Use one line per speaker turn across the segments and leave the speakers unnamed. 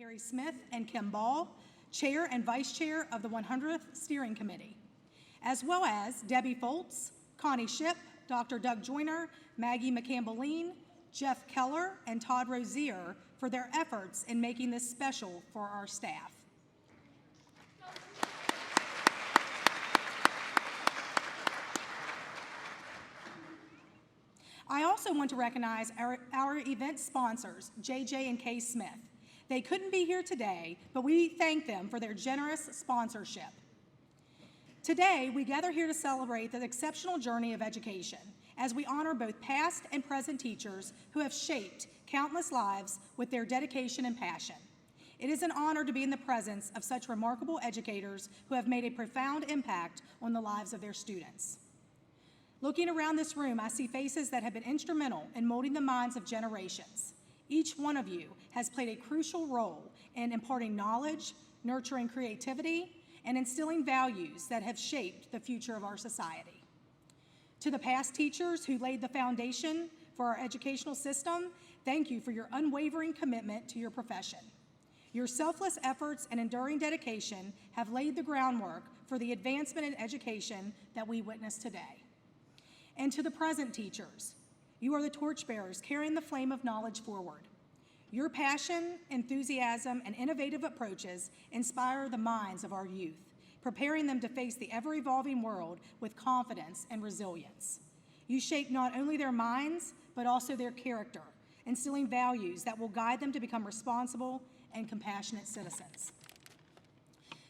Mary Smith and Kim Ball, Chair and Vice Chair of the 100th Steering Committee, as well as Debbie Foltz, Connie Shipp, Dr. Doug Joyner, Maggie McCampbell-Lean, Jeff Keller, and Todd Rozier for their efforts in making this special for our staff. I also want to recognize our event sponsors, JJ and K Smith. They couldn't be here today, but we thank them for their generous sponsorship. Today, we gather here to celebrate the exceptional journey of education as we honor both past and present teachers who have shaped countless lives with their dedication and passion. It is an honor to be in the presence of such remarkable educators who have made a profound impact on the lives of their students. Looking around this room, I see faces that have been instrumental in molding the minds of generations. Each one of you has played a crucial role in imparting knowledge, nurturing creativity, and instilling values that have shaped the future of our society. To the past teachers who laid the foundation for our educational system, thank you for your unwavering commitment to your profession. Your selfless efforts and enduring dedication have laid the groundwork for the advancement in education that we witness today. And to the present teachers, you are the torchbearers carrying the flame of knowledge forward. Your passion, enthusiasm, and innovative approaches inspire the minds of our youth, preparing them to face the ever-evolving world with confidence and resilience. You shape not only their minds, but also their character, instilling values that will guide them to become responsible and compassionate citizens.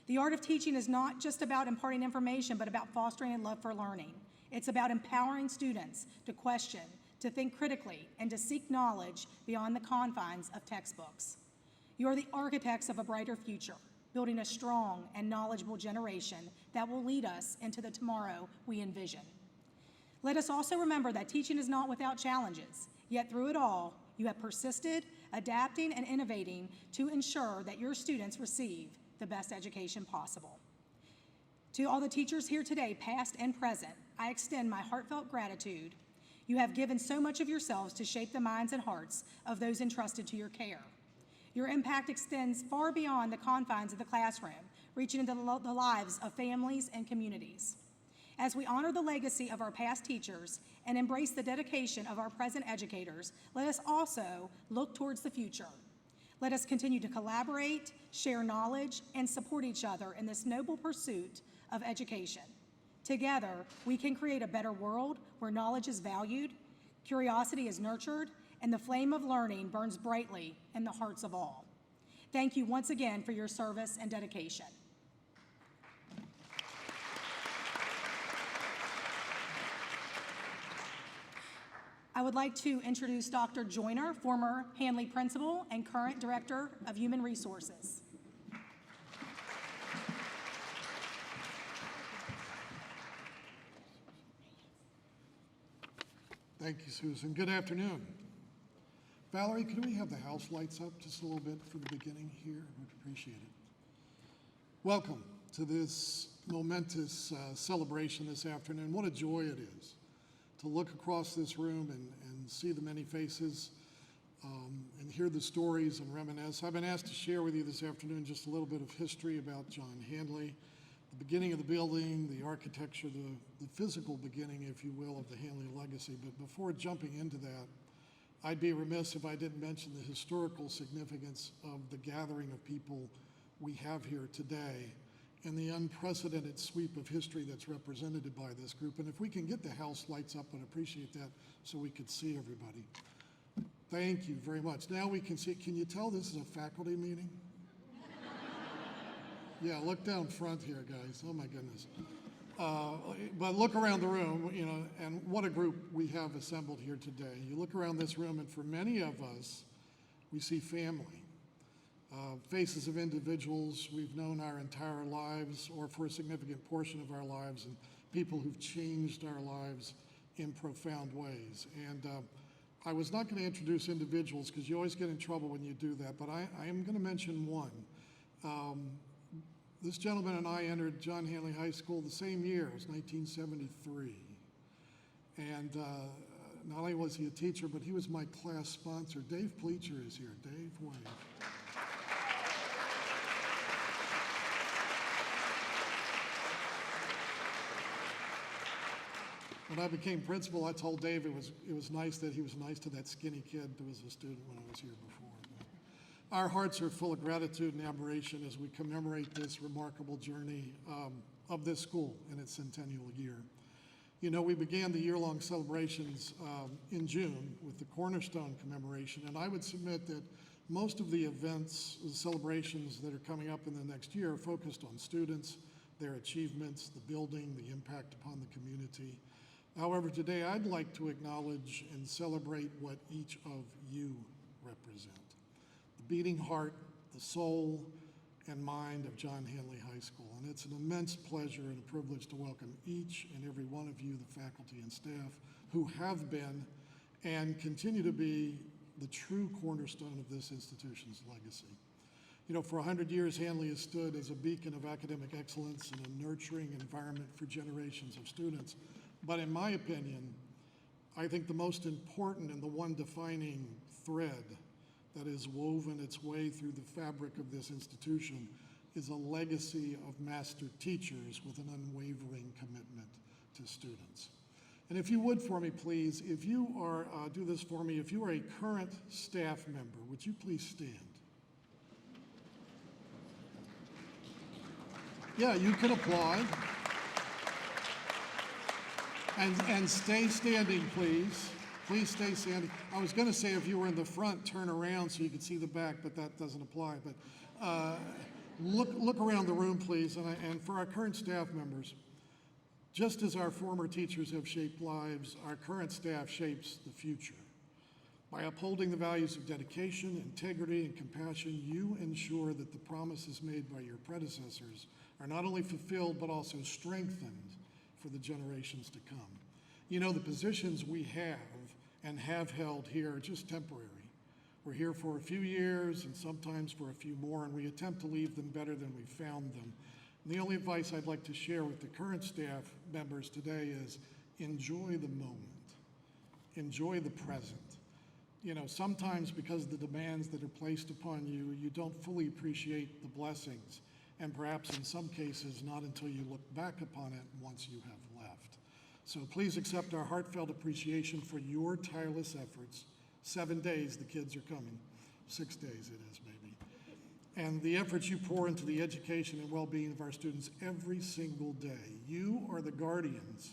The art of teaching is not just about imparting information, but about fostering a love for learning. It's about empowering students to question, to think critically, and to seek knowledge beyond the confines of textbooks. You are the architects of a brighter future, building a strong and knowledgeable generation that will lead us into the tomorrow we envision. Let us also remember that teaching is not without challenges, yet through it all, you have persisted, adapting and innovating to ensure that your students receive the best education possible. To all the teachers here today, past and present, I extend my heartfelt gratitude. You have given so much of yourselves to shape the minds and hearts of those entrusted to your care. Your impact extends far beyond the confines of the classroom, reaching into the lives of families and communities. As we honor the legacy of our past teachers and embrace the dedication of our present educators, let us also look towards the future. Let us continue to collaborate, share knowledge, and support each other in this noble pursuit of education. Together, we can create a better world where knowledge is valued, curiosity is nurtured, and the flame of learning burns brightly in the hearts of all. Thank you once again for your service and dedication. I would like to introduce Dr. Joyner, former Handley principal and current Director of Human Resources.
Thank you, Susan. Good afternoon. Valerie, can we have the house lights up just a little bit for the beginning here? I would appreciate it. Welcome to this momentous celebration this afternoon. What a joy it is to look across this room and see the many faces and hear the stories and reminisce. I've been asked to share with you this afternoon just a little bit of history about John Handley, the beginning of the building, the architecture, the physical beginning, if you will, of the Handley legacy. But before jumping into that, I'd be remiss if I didn't mention the historical significance of the gathering of people we have here today and the unprecedented sweep of history that's represented by this group. And if we can get the house lights up, I'd appreciate that so we could see everybody. Thank you very much. Now we can see, can you tell this is a faculty meeting? Yeah, look down front here, guys. Oh my goodness. But look around the room, you know, and what a group we have assembled here today. You look around this room, and for many of us, we see family. Faces of individuals we've known our entire lives, or for a significant portion of our lives, and people who've changed our lives in profound ways. And I was not going to introduce individuals because you always get in trouble when you do that, but I am going to mention one. This gentleman and I entered John Handley High School the same year, it was 1973. And not only was he a teacher, but he was my class sponsor. Dave Pleacher is here. Dave, wave. When I became principal, I told Dave it was nice that he was nice to that skinny kid that was a student when I was here before. Our hearts are full of gratitude and admiration as we commemorate this remarkable journey of this school in its centennial year. You know, we began the year-long celebrations in June with the Cornerstone commemoration, and I would submit that most of the events, the celebrations that are coming up in the next year are focused on students, their achievements, the building, the impact upon the community. However, today I'd like to acknowledge and celebrate what each of you represent. The beating heart, the soul, and mind of John Handley High School. And it's an immense pleasure and a privilege to welcome each and every one of you, the faculty and staff, who have been and continue to be the true cornerstone of this institution's legacy. You know, for 100 years, Handley has stood as a beacon of academic excellence and a nurturing environment for generations of students. But in my opinion, I think the most important and the one defining thread that is woven its way through the fabric of this institution is a legacy of master teachers with an unwavering commitment to students. And if you would for me, please, if you are, do this for me, if you are a current staff member, would you please stand? Yeah, you can applaud. And stay standing, please. Please stay standing. I was going to say if you were in the front, turn around so you could see the back, but that doesn't apply. But look around the room, please. And for our current staff members, just as our former teachers have shaped lives, our current staff shapes the future. By upholding the values of dedication, integrity, and compassion, you ensure that the promises made by your predecessors are not only fulfilled, but also strengthened for the generations to come. You know, the positions we have and have held here are just temporary. We're here for a few years and sometimes for a few more, and we attempt to leave them better than we found them. And the only advice I'd like to share with the current staff members today is enjoy the moment, enjoy the present. You know, sometimes because of the demands that are placed upon you, you don't fully appreciate the blessings, and perhaps in some cases not until you look back upon it once you have left. So please accept our heartfelt appreciation for your tireless efforts. 7 days the kids are coming. 6 days it is, maybe. And the efforts you pour into the education and well-being of our students every single day. You are the guardians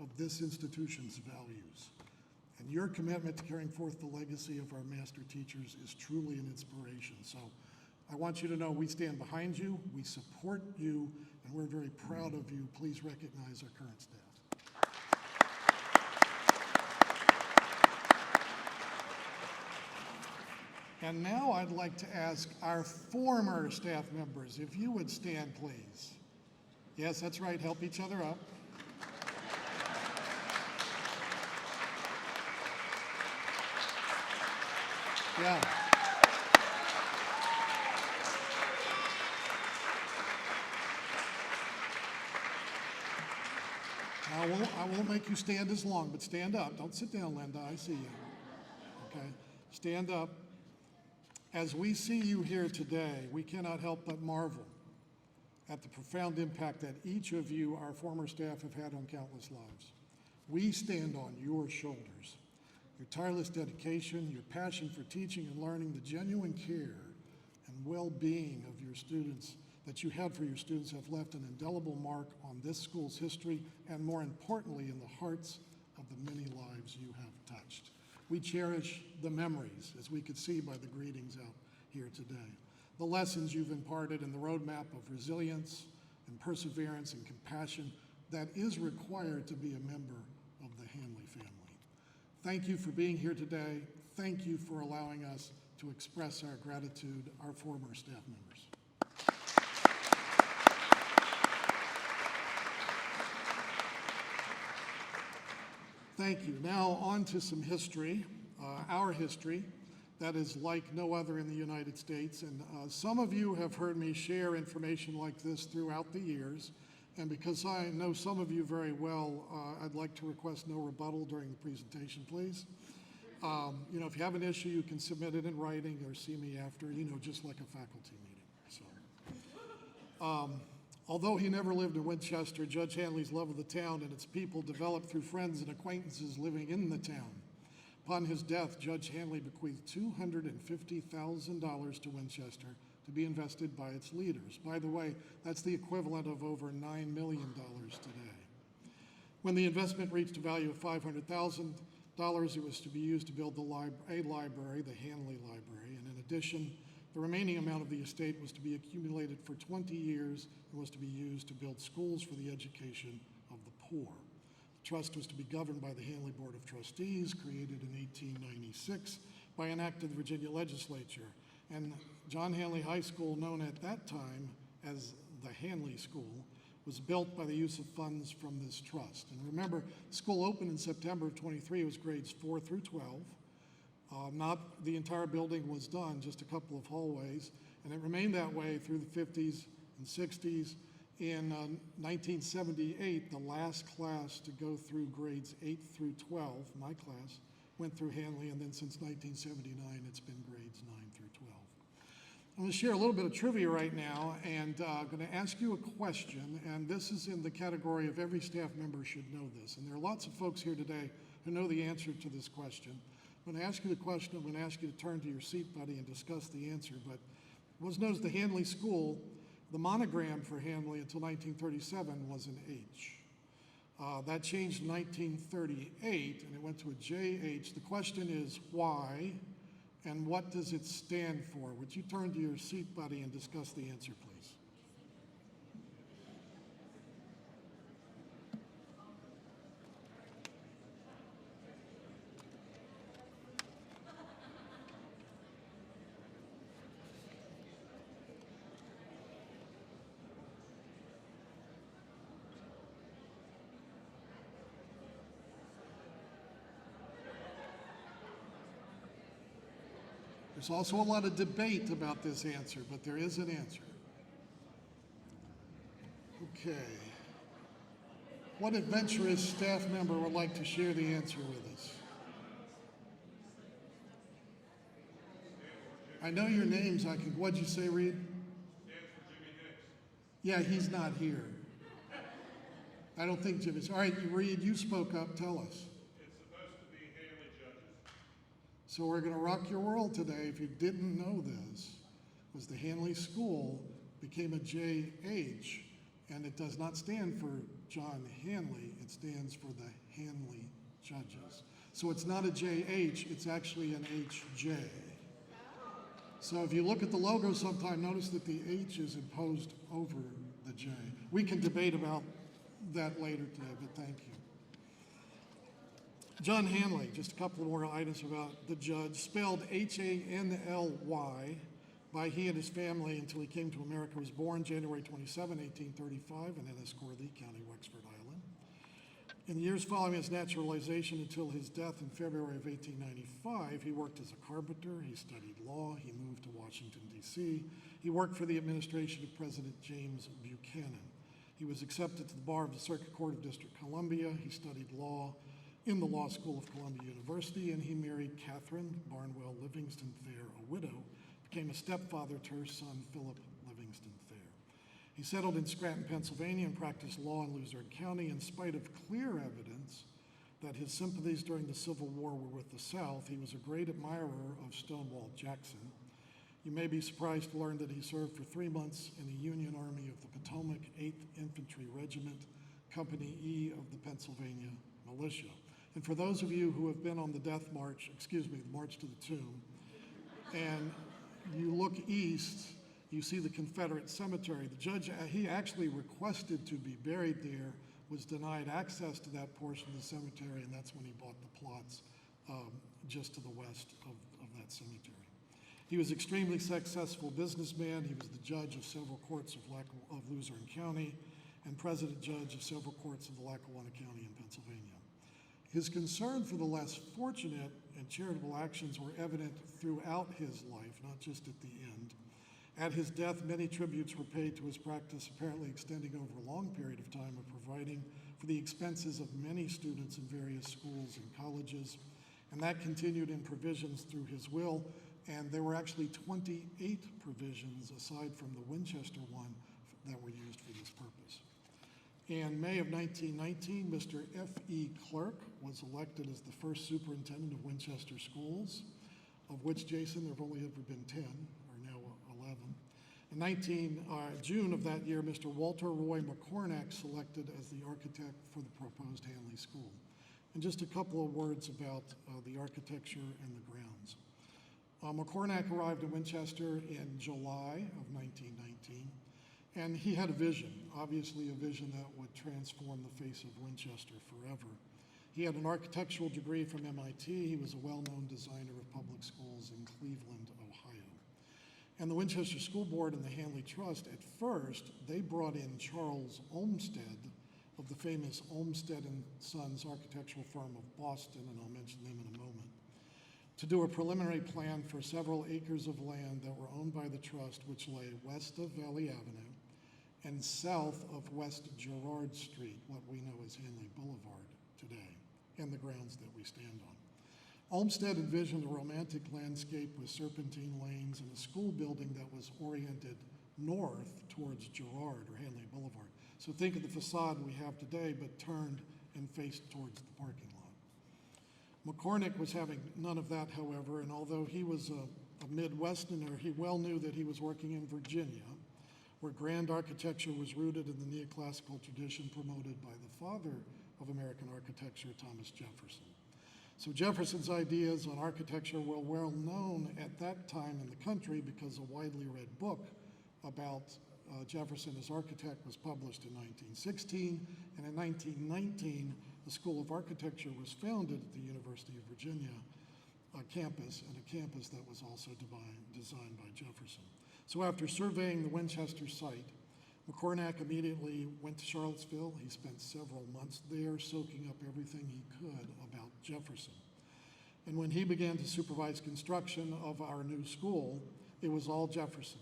of this institution's values. And your commitment to carrying forth the legacy of our master teachers is truly an inspiration. So I want you to know we stand behind you, we support you, and we're very proud of you. Please recognize our current staff. And now I'd like to ask our former staff members, if you would stand, please. Yes, that's right, help each other up. Yeah. I won't make you stand as long, but stand up. Don't sit down, Linda, I see you. Okay, stand up. As we see you here today, we cannot help but marvel at the profound impact that each of you, our former staff, have had on countless lives. We stand on your shoulders. Your tireless dedication, your passion for teaching and learning, the genuine care and well-being of your students that you had for your students have left an indelible mark on this school's history and, more importantly, in the hearts of the many lives you have touched. We cherish the memories, as we could see by the greetings out here today, the lessons you've imparted and the roadmap of resilience and perseverance and compassion that is required to be a member of the Handley family. Thank you for being here today. Thank you for allowing us to express our gratitude, our former staff members. Thank you. Now on to some history, our history, that is like no other in the United States. And some of you have heard me share information like this throughout the years. And because I know some of you very well, I'd like to request no rebuttal during the presentation, please. You know, if you have an issue, you can submit it in writing or see me after, you know, just like a faculty meeting. So, Although he never lived in Winchester, Judge Handley's love of the town and its people developed through friends and acquaintances living in the town. Upon his death, Judge Handley bequeathed $250,000 to Winchester to be invested by its leaders. By the way, that's the equivalent of over $9 million today. When the investment reached a value of $500,000, it was to be used to build a library, the Handley Library, and in addition, the remaining amount of the estate was to be accumulated for 20 years and was to be used to build schools for the education of the poor. The trust was to be governed by the Handley Board of Trustees, created in 1896 by an act of the Virginia legislature. And John Handley High School, known at that time as the Handley School, was built by the use of funds from this trust. And remember, school opened in September of 23. It was grades 4 through 12. Not the entire building was done, just a couple of hallways, and it remained that way through the 50s and 60s. In 1978, the last class to go through grades 8 through 12, my class, went through Handley, and then since 1979, it's been grades 9 through 12. I'm going to share a little bit of trivia right now, and I'm going to ask you a question, and this is in the category of every staff member should know this, and there are lots of folks here today who know the answer to this question. I'm going to ask you the question. I'm going to ask you to turn to your seat, buddy, and discuss the answer. But what was known as the Handley School, the monogram for Handley until 1937 was an H. That changed in 1938, and it went to a JH. The question is why, and what does it stand for? Would you turn to your seat, buddy, and discuss the answer, please? There's also a lot of debate about this answer, but there is an answer. Okay. What adventurous staff member would like to share the answer with us? I know your names. What'd you say, Reed? Yeah, he's not here. I don't think Jimmy's. All right, Reed, you spoke up. Tell us. So we're going to rock your world today. If you didn't know this, was the Handley School became a JH, and it does not stand for John Handley. It stands for the Handley Judges. So it's not a JH, it's actually an HJ. So if you look at the logo sometime, notice that the H is imposed over the J. We can debate about that later today, but thank you. John Handley, just a couple more items about the judge, spelled Hanly by he and his family until he came to America. He was born January 27, 1835 in Enniscorthy, County Wexford Island. In the years following his naturalization until his death in February of 1895, he worked as a carpenter, he studied law, he moved to Washington, D.C. He worked for the administration of President James Buchanan. He was accepted to the bar of the Circuit Court of District of Columbia. He studied law in the Law School of Columbia University, and he married Catherine Barnwell Livingston Thayer, a widow, became a stepfather to her son, Philip Livingston Thayer. He settled in Scranton, Pennsylvania, and practiced law in Luzerne County in spite of clear evidence that his sympathies during the Civil War were with the South. He was a great admirer of Stonewall Jackson. You may be surprised to learn that he served for 3 months in the Union Army of the Potomac 8th Infantry Regiment, Company E of the Pennsylvania Militia. And for those of you who have been on the Death March, the March to the Tomb, and you look east, you see the Confederate cemetery. The judge, he actually requested to be buried there, was denied access to that portion of the cemetery, and that's when he bought the plots just to the west of that cemetery. He was an extremely successful businessman. He was the judge of several courts of Luzerne County and president judge of several courts of the Lackawanna County in Pennsylvania. His concern for the less fortunate and charitable actions were evident throughout his life, not just at the end. At his death, many tributes were paid to his practice, apparently extending over a long period of time of providing for the expenses of many students in various schools and colleges. And that continued in provisions through his will, and there were actually 28 provisions, aside from the Winchester one, that were used for this purpose. In May of 1919, Mr. F.E. Clerk was elected as the first superintendent of Winchester schools, of which, Jason, there have only ever been 10, or now 11. In June of that year, Mr. Walter Roy McCornack selected as the architect for the proposed Handley School. And just a couple of words about the architecture and the grounds. McCornack arrived in Winchester in July of 1919, and he had a vision, obviously a vision that would transform the face of Winchester forever. He had an architectural degree from MIT. He was a well-known designer of public schools in Cleveland, Ohio. And the Winchester School Board and the Handley Trust, at first, they brought in Charles Olmsted of the famous Olmsted and Sons architectural firm of Boston, and I'll mention them in a moment, to do a preliminary plan for several acres of land that were owned by the trust, which lay west of Valley Avenue and south of West Girard Street, what we know as Handley Boulevard today, and the grounds that we stand on. Olmsted envisioned a romantic landscape with serpentine lanes and a school building that was oriented north towards Girard or Handley Boulevard. So think of the facade we have today, but turned and faced towards the parking lot. McCornack was having none of that, however, and although he was a Midwesterner, he well knew that he was working in Virginia, where grand architecture was rooted in the neoclassical tradition promoted by the father of American architecture, Thomas Jefferson. So Jefferson's ideas on architecture were well known at that time in the country because a widely read book about Jefferson as architect was published in 1916, and in 1919, the School of Architecture was founded at the University of Virginia campus, and a campus that was also designed by Jefferson. So after surveying the Winchester site, McCornack immediately went to Charlottesville. He spent several months there soaking up everything he could about Jefferson. And when he began to supervise construction of our new school, it was all Jefferson.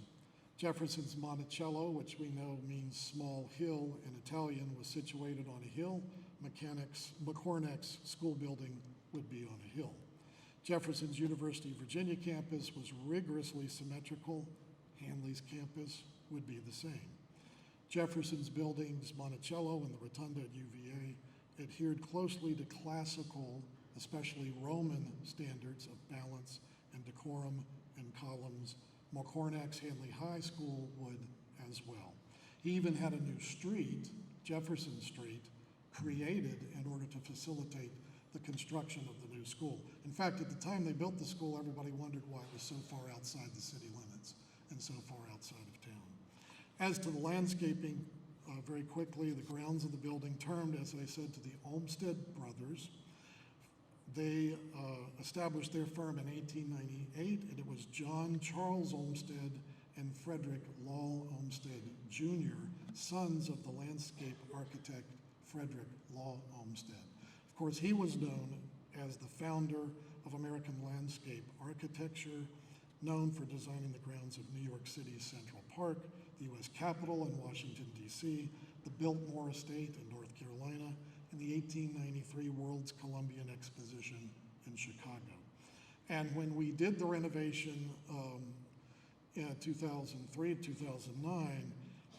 Jefferson's Monticello, which we know means small hill in Italian, was situated on a hill. McCornack's school building would be on a hill. Jefferson's University of Virginia campus was rigorously symmetrical. Handley's campus would be the same. Jefferson's buildings, Monticello and the Rotunda at UVA, adhered closely to classical, especially Roman, standards of balance and decorum and columns. McCornack's Handley High School would as well. He even had a new street, Jefferson Street, created in order to facilitate the construction of the new school. In fact, at the time they built the school, everybody wondered why it was so far outside the city limits and so far outside of town. As to the landscaping, very quickly, the grounds of the building termed, as I said, to the Olmsted brothers. They established their firm in 1898, and it was John Charles Olmsted and Frederick Law Olmsted Jr., sons of the landscape architect Frederick Law Olmsted. Of course, he was known as the founder of American landscape architecture, known for designing the grounds of New York City's Central Park, the U.S. Capitol in Washington, D.C., the Biltmore Estate in North Carolina, and the 1893 World's Columbian Exposition in Chicago. And when we did the renovation in 2003, 2009,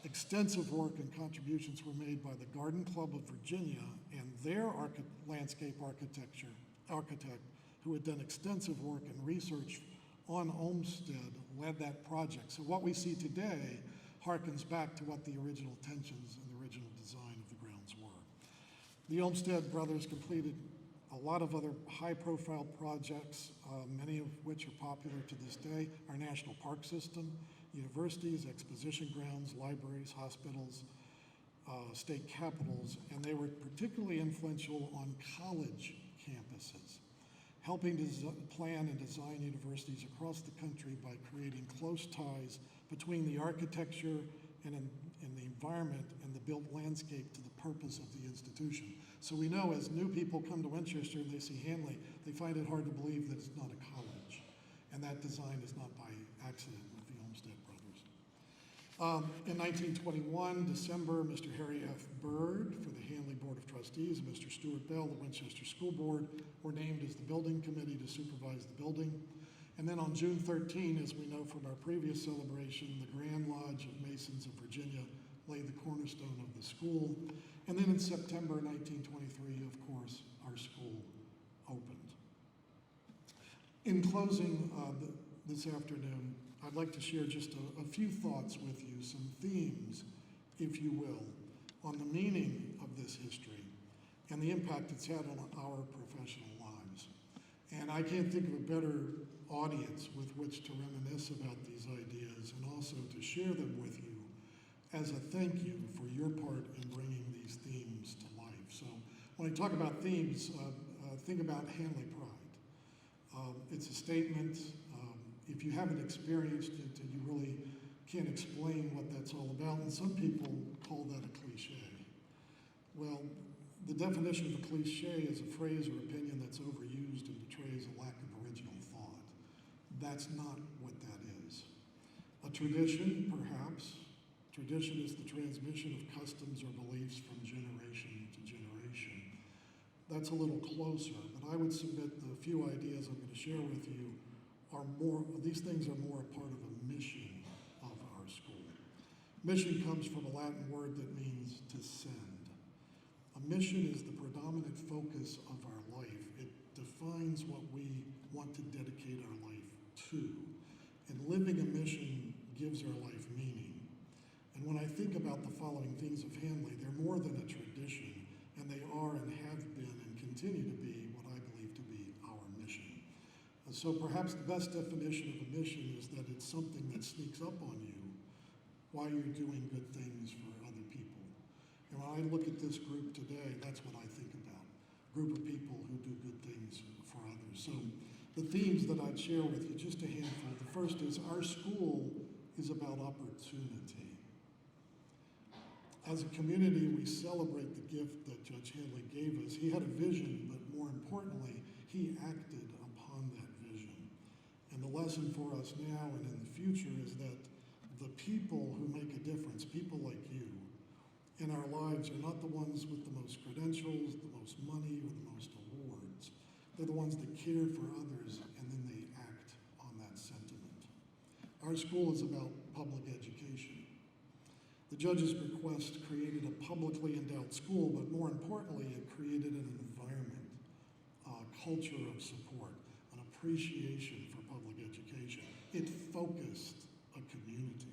extensive work and contributions were made by the Garden Club of Virginia and their landscape architect, who had done extensive work and research on Olmsted, led that project. So what we see today harkens back to what the original intentions and the original design of the grounds were. The Olmsted brothers completed a lot of other high-profile projects, many of which are popular to this day: our national park system, universities, exposition grounds, libraries, hospitals, state capitals, and they were particularly influential on college campuses, helping to plan and design universities across the country by creating close ties between the architecture and the environment and the built landscape to the purpose of the institution. So we know as new people come to Winchester and they see Handley, they find it hard to believe that it's not a college. And that design is not by accident with the Olmsted brothers. In 1921, December, Mr. Harry F. Byrd for the Handley Board of Trustees and Mr. Stuart Bell, the Winchester School Board, were named as the building committee to supervise the building. And then on June 13, as we know from our previous celebration, the Grand Lodge of Masons of Virginia laid the cornerstone of the school. And then in September 1923, of course, our school opened. In closing this afternoon, I'd like to share just a few thoughts with you, some themes, if you will, on the meaning of this history and the impact it's had on our professional lives. And I can't think of a better audience with which to reminisce about these ideas and also to share them with you as a thank you for your part in bringing these themes to life. So when I talk about themes, think about Handley Pride. It's a statement. If you haven't experienced it, you really can't explain what that's all about. And some people call that a cliche. Well, the definition of a cliche is a phrase or opinion that's overused and betrays a lack of original thought. That's not what that is. A tradition, perhaps. Tradition is the transmission of customs or beliefs from generation to generation. That's a little closer, but I would submit the few ideas I'm going to share with you are more, these things are more a part of a mission of our school. Mission comes from a Latin word that means to send. A mission is the predominant focus of our life. It defines what we want to dedicate our life to. And living a mission gives our life meaning. And when I think about the following things of Handley, they're more than a tradition, and they are and have been and continue to be what I believe to be our mission. So perhaps the best definition of a mission is that it's something that sneaks up on you while you're doing good things for other people. And when I look at this group today, that's what I think about. A group of people who do good things for others. So the themes that I'd share with you, just a handful. The first is our school is about opportunity. As a community, we celebrate the gift that Judge Handley gave us. He had a vision, but more importantly, he acted upon that vision. And the lesson for us now and in the future is that the people who make a difference, people like you, in our lives are not the ones with the most credentials, the most money, or the most awards. They're the ones that care for others, and then they act on that sentiment. Our school is about public education. The judge's request created a publicly endowed school, but more importantly, it created an environment, a culture of support, an appreciation for public education. It focused a community.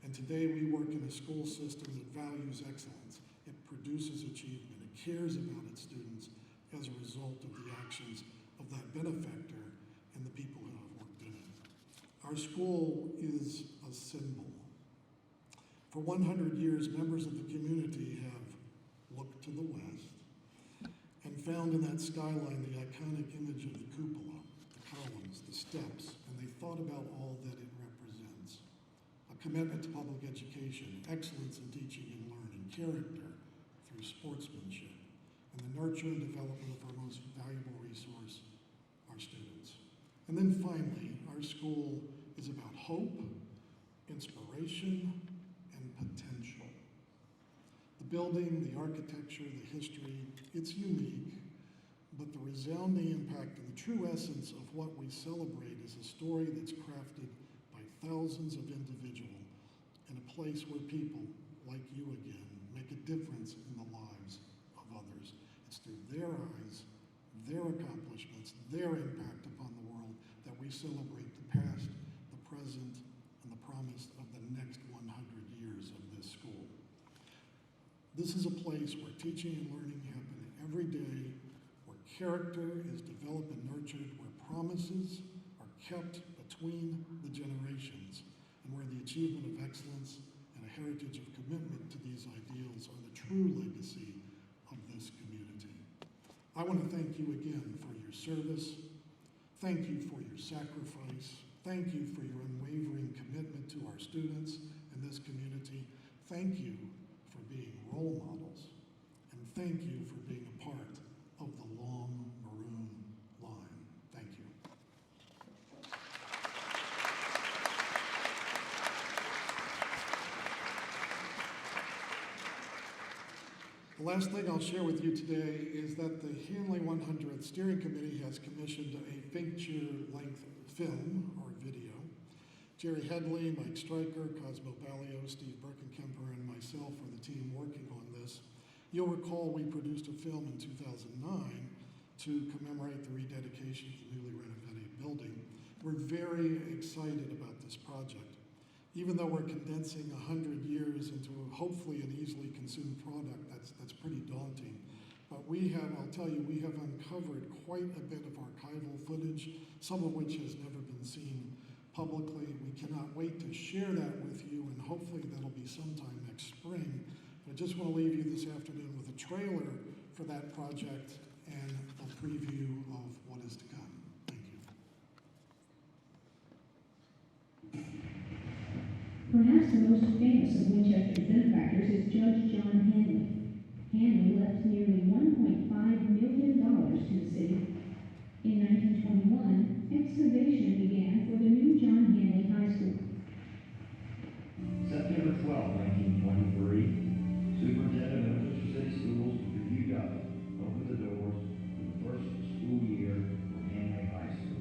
And today we work in a school system that values excellence. It produces achievement. It cares about its students as a result of the actions of that benefactor and the people who have worked in it. Our school is a symbol. For 100 years, members of the community have looked to the west and found in that skyline the iconic image of the cupola, the columns, the steps, and they thought about all that it represents. A commitment to public education, excellence in teaching and learning, character through sportsmanship, and the nurture and development of our most valuable resource, our students. And then finally, our school is about hope, inspiration, potential. The building, the architecture, the history, it's unique, but the resounding impact and the true essence of what we celebrate is a story that's crafted by thousands of individuals in a place where people, like you again, make a difference in the lives of others. It's through their eyes, their accomplishments, their impact upon the world that we celebrate the past, the present, and the promise of the next 100 years of this school. This is a place where teaching and learning happen every day, where character is developed and nurtured, where promises are kept between the generations, and where the achievement of excellence and a heritage of commitment to these ideals are the true legacy of this community. I want to thank you again for your service. Thank you for your sacrifice. Thank you for your unwavering commitment to our students and this community. Thank you for being role models. And thank you for being a part of the long maroon line. Thank you. The last thing I'll share with you today is that the Handley 100 Steering Committee has commissioned a feature-length film or video Jerry Handley, Mike Stryker, Cosmo Ballio, Steve Birkenkemper, and myself are the team working on this. You'll recall we produced a film in 2009 to commemorate the rededication of the newly renovated building. We're very excited about this project. Even though we're condensing 100 years into hopefully an easily consumed product, that's pretty daunting. But I'll tell you, we have uncovered quite a bit of archival footage, some of which has never been seen publicly. We cannot wait to share that with you, and hopefully that'll be sometime next spring. But I just want to leave you this afternoon with a trailer for that project and a preview of what is to come. Thank you.
Perhaps the most famous of Winchester's benefactors is Judge John Handley. Handley left nearly $1.5 million to the city. In 1921, excavation began for the new John Handley High School.
September 12, 1923, Superintendent of Winchester City Schools, Review Duffy, opened the doors for the first school year for Handley High School.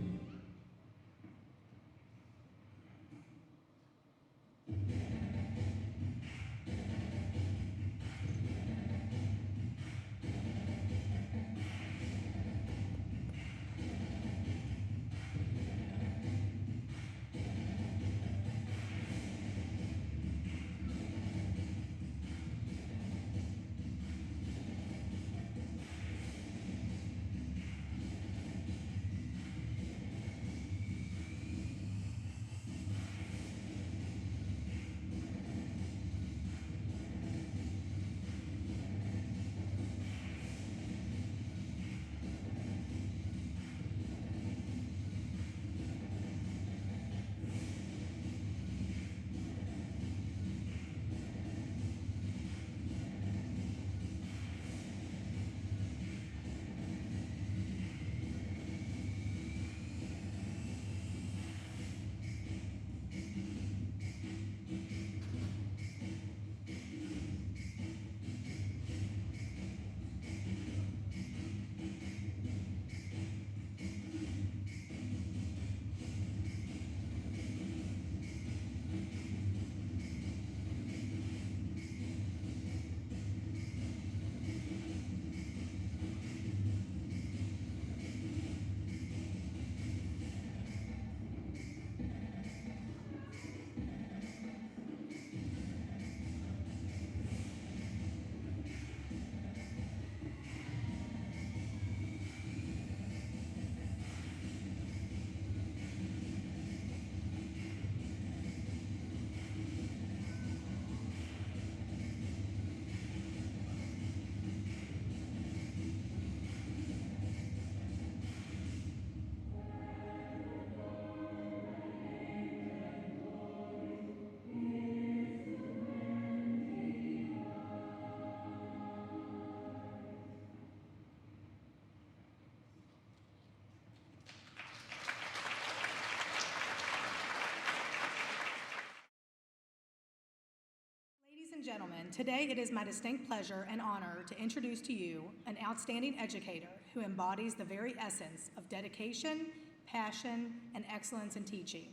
Ladies and gentlemen, today it is my distinct pleasure and honor to introduce to you an outstanding educator who embodies the very essence of dedication, passion, and excellence in teaching.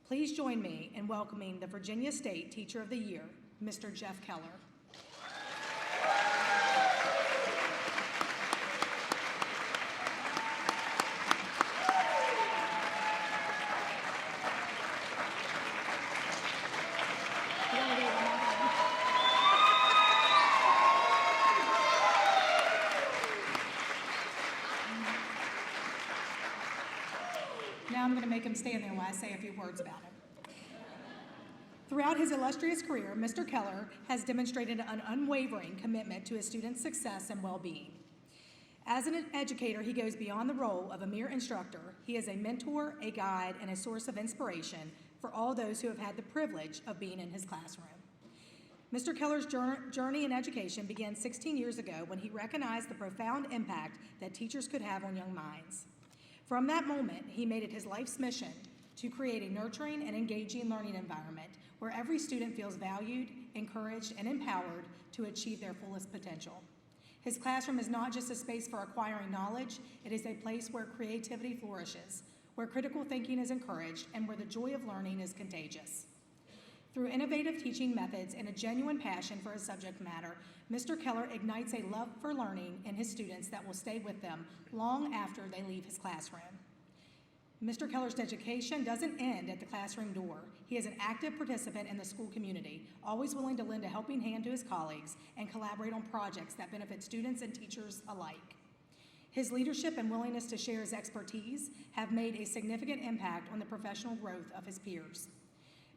Please join me in welcoming the Virginia State Teacher of the Year, Mr. Jeff Keller. Now I'm going to make him stand there while I say a few words about him. Throughout his illustrious career, Mr. Keller has demonstrated an unwavering commitment to his students' success and well-being. As an educator, he goes beyond the role of a mere instructor. He is a mentor, a guide, and a source of inspiration for all those who have had the privilege of being in his classroom. Mr. Keller's journey in education began 16 years ago when he recognized the profound impact that teachers could have on young minds. From that moment, he made it his life's mission to create a nurturing and engaging learning environment where every student feels valued, encouraged, and empowered to achieve their fullest potential. His classroom is not just a space for acquiring knowledge, it is a place where creativity flourishes, where critical thinking is encouraged, and where the joy of learning is contagious. Through innovative teaching methods and a genuine passion for his subject matter, Mr. Keller ignites a love for learning in his students that will stay with them long after they leave his classroom. Mr. Keller's dedication doesn't end at the classroom door. He is an active participant in the school community, always willing to lend a helping hand to his colleagues and collaborate on projects that benefit students and teachers alike. His leadership and willingness to share his expertise have made a significant impact on the professional growth of his peers.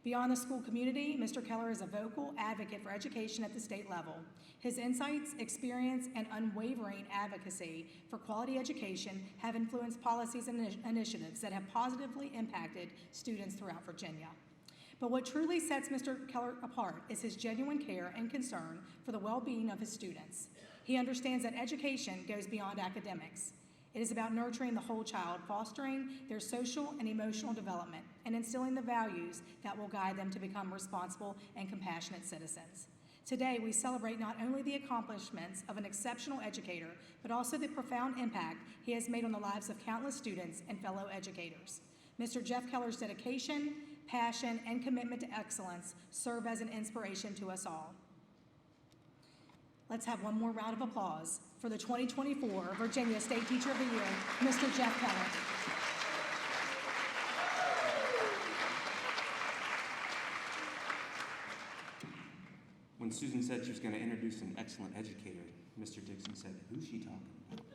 Beyond the school community, Mr. Keller is a vocal advocate for education at the state level. His insights, experience, and unwavering advocacy for quality education have influenced policies and initiatives that have positively impacted students throughout Virginia. But what truly sets Mr. Keller apart is his genuine care and concern for the well-being of his students. He understands that education goes beyond academics. It is about nurturing the whole child, fostering their social and emotional development, and instilling the values that will guide them to become responsible and compassionate citizens. Today, we celebrate not only the accomplishments of an exceptional educator, but also the profound impact he has made on the lives of countless students and fellow educators. Mr. Jeff Keller's dedication, passion, and commitment to excellence serve as an inspiration to us all. Let's have one more round of applause for the 2024 Virginia State Teacher of the Year, Mr. Jeff Keller.
When Susan said she was going to introduce an excellent educator, Mr. Dixon said, "Who's she talking about?"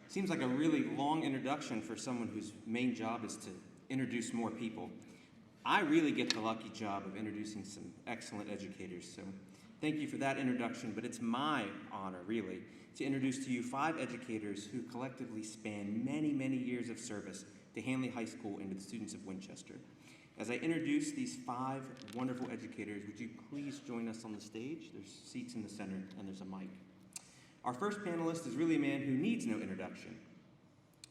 Seems like a really long introduction for someone whose main job is to introduce more people. I really get the lucky job of introducing some excellent educators, so thank you for that introduction, but it's my honor, really, to introduce to you 5 educators who collectively span many, many years of service to Handley High School and to the students of Winchester. As I introduce these 5 wonderful educators, would you please join us on the stage? There's seats in the center, and there's a mic. Our first panelist is really a man who needs no introduction,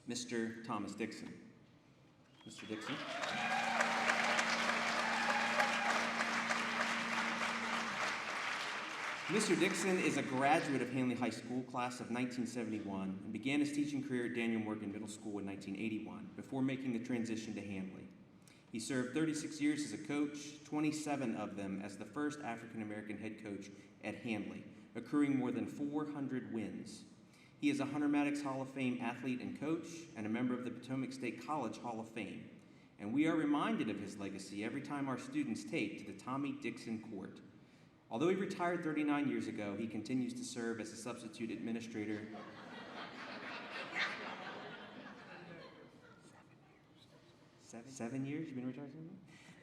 Mr. Thomas Dixon. Mr. Dixon. Mr. Dixon is a graduate of Handley High School, class of 1971, and began his teaching career at Daniel Morgan Middle School in 1981, before making the transition to Handley. He served 36 years as a coach, 27 of them as the first African-American head coach at Handley, accruing more than 400 wins. He is a Hunter Maddox Hall of Fame athlete and coach, and a member of the Potomac State College Hall of Fame. And we are reminded of his legacy every time our students take to the Tommy Dixon Court. Although he retired 39 years ago, he continues to serve as a substitute administrator. 7 years? You've been retired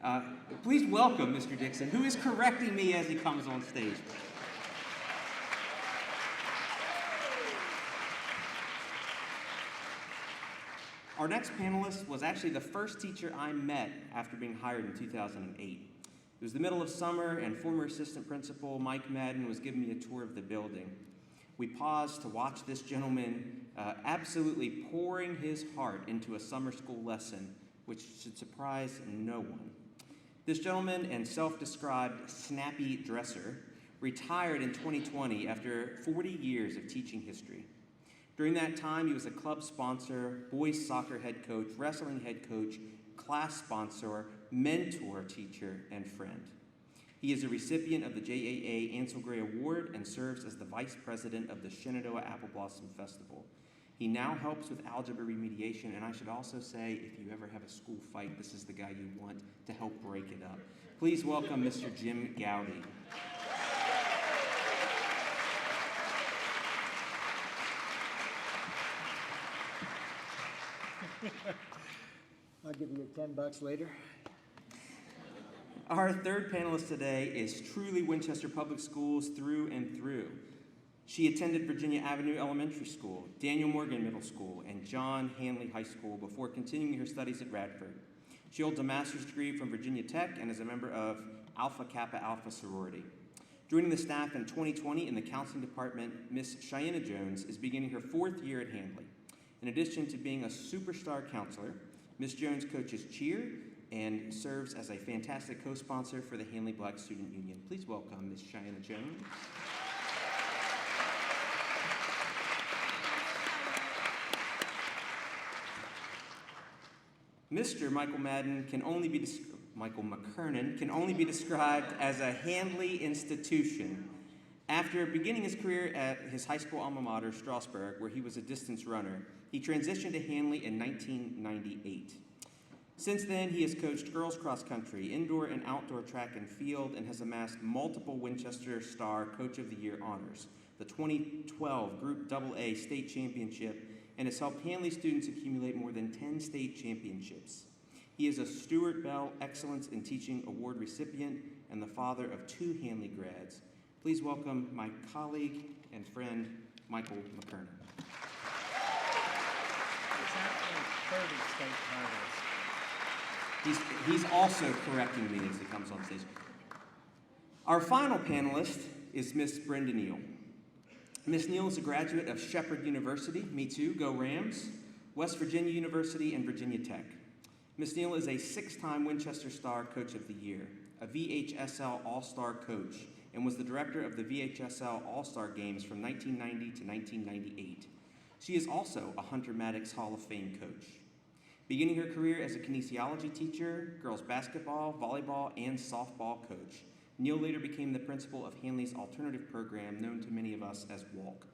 7 years? Please welcome Mr. Dixon, who is correcting me as he comes on stage. Our next panelist was actually the first teacher I met after being hired in 2008. It was the middle of summer, and former assistant principal Mike Madden was giving me a tour of the building. We paused to watch this gentleman absolutely pouring his heart into a summer school lesson, which should surprise no one. This gentleman and self-described snappy dresser retired in 2020 after 40 years of teaching history. During that time, he was a club sponsor, boys soccer head coach, wrestling head coach, class sponsor, mentor, teacher, and friend. He is a recipient of the JAA Ansel Gray Award and serves as the vice president of the Shenandoah Apple Blossom Festival. He now helps with algebra remediation, and I should also say, if you ever have a school fight, this is the guy you want to help break it up. Please welcome Mr. Jim Gowdy.
I'll give you $10 later.
Our third panelist today is truly Winchester Public Schools through and through. She attended Virginia Avenue Elementary School, Daniel Morgan Middle School, and John Handley High School before continuing her studies at Radford. She holds a master's degree from Virginia Tech and is a member of Alpha Kappa Alpha sorority. Joining the staff in 2020 in the counseling department, Miss Cheyenne Jones is beginning her 4th year at Handley. In addition to being a superstar counselor, Ms. Jones coaches cheer and serves as a fantastic co-sponsor for the Handley Black Student Union. Please welcome Ms. Cheyenne Jones. Mr. Michael Madden can only be Michael McKernan can only be described as a Handley institution. After beginning his career at his high school alma mater, Strasbourg, where he was a distance runner, he transitioned to Handley in 1998. Since then, he has coached girls cross country, indoor and outdoor track and field, and has amassed multiple Winchester Star Coach of the Year honors, the 2012 Group AA State Championship, and has helped Handley students accumulate more than 10 state championships. He is a Stuart Bell Excellence in Teaching Award recipient and the father of 2 Handley grads. Please welcome my colleague and friend, Michael McKernan. He's also correcting me as he comes on stage. Our final panelist is Miss Brenda Neal. Miss Neal is a graduate of Shepherd University, me too, go Rams, West Virginia University, and Virginia Tech. Miss Neal is a 6-time Winchester Star Coach of the Year, a VHSL All-Star Coach, and was the director of the VHSL All-Star Games from 1990 to 1998. She is also a Hunter Maddox Hall of Fame coach. Beginning her career as a kinesiology teacher, girls basketball, volleyball, and softball coach, Neal later became the principal of Handley's alternative program known to many of us as WALK.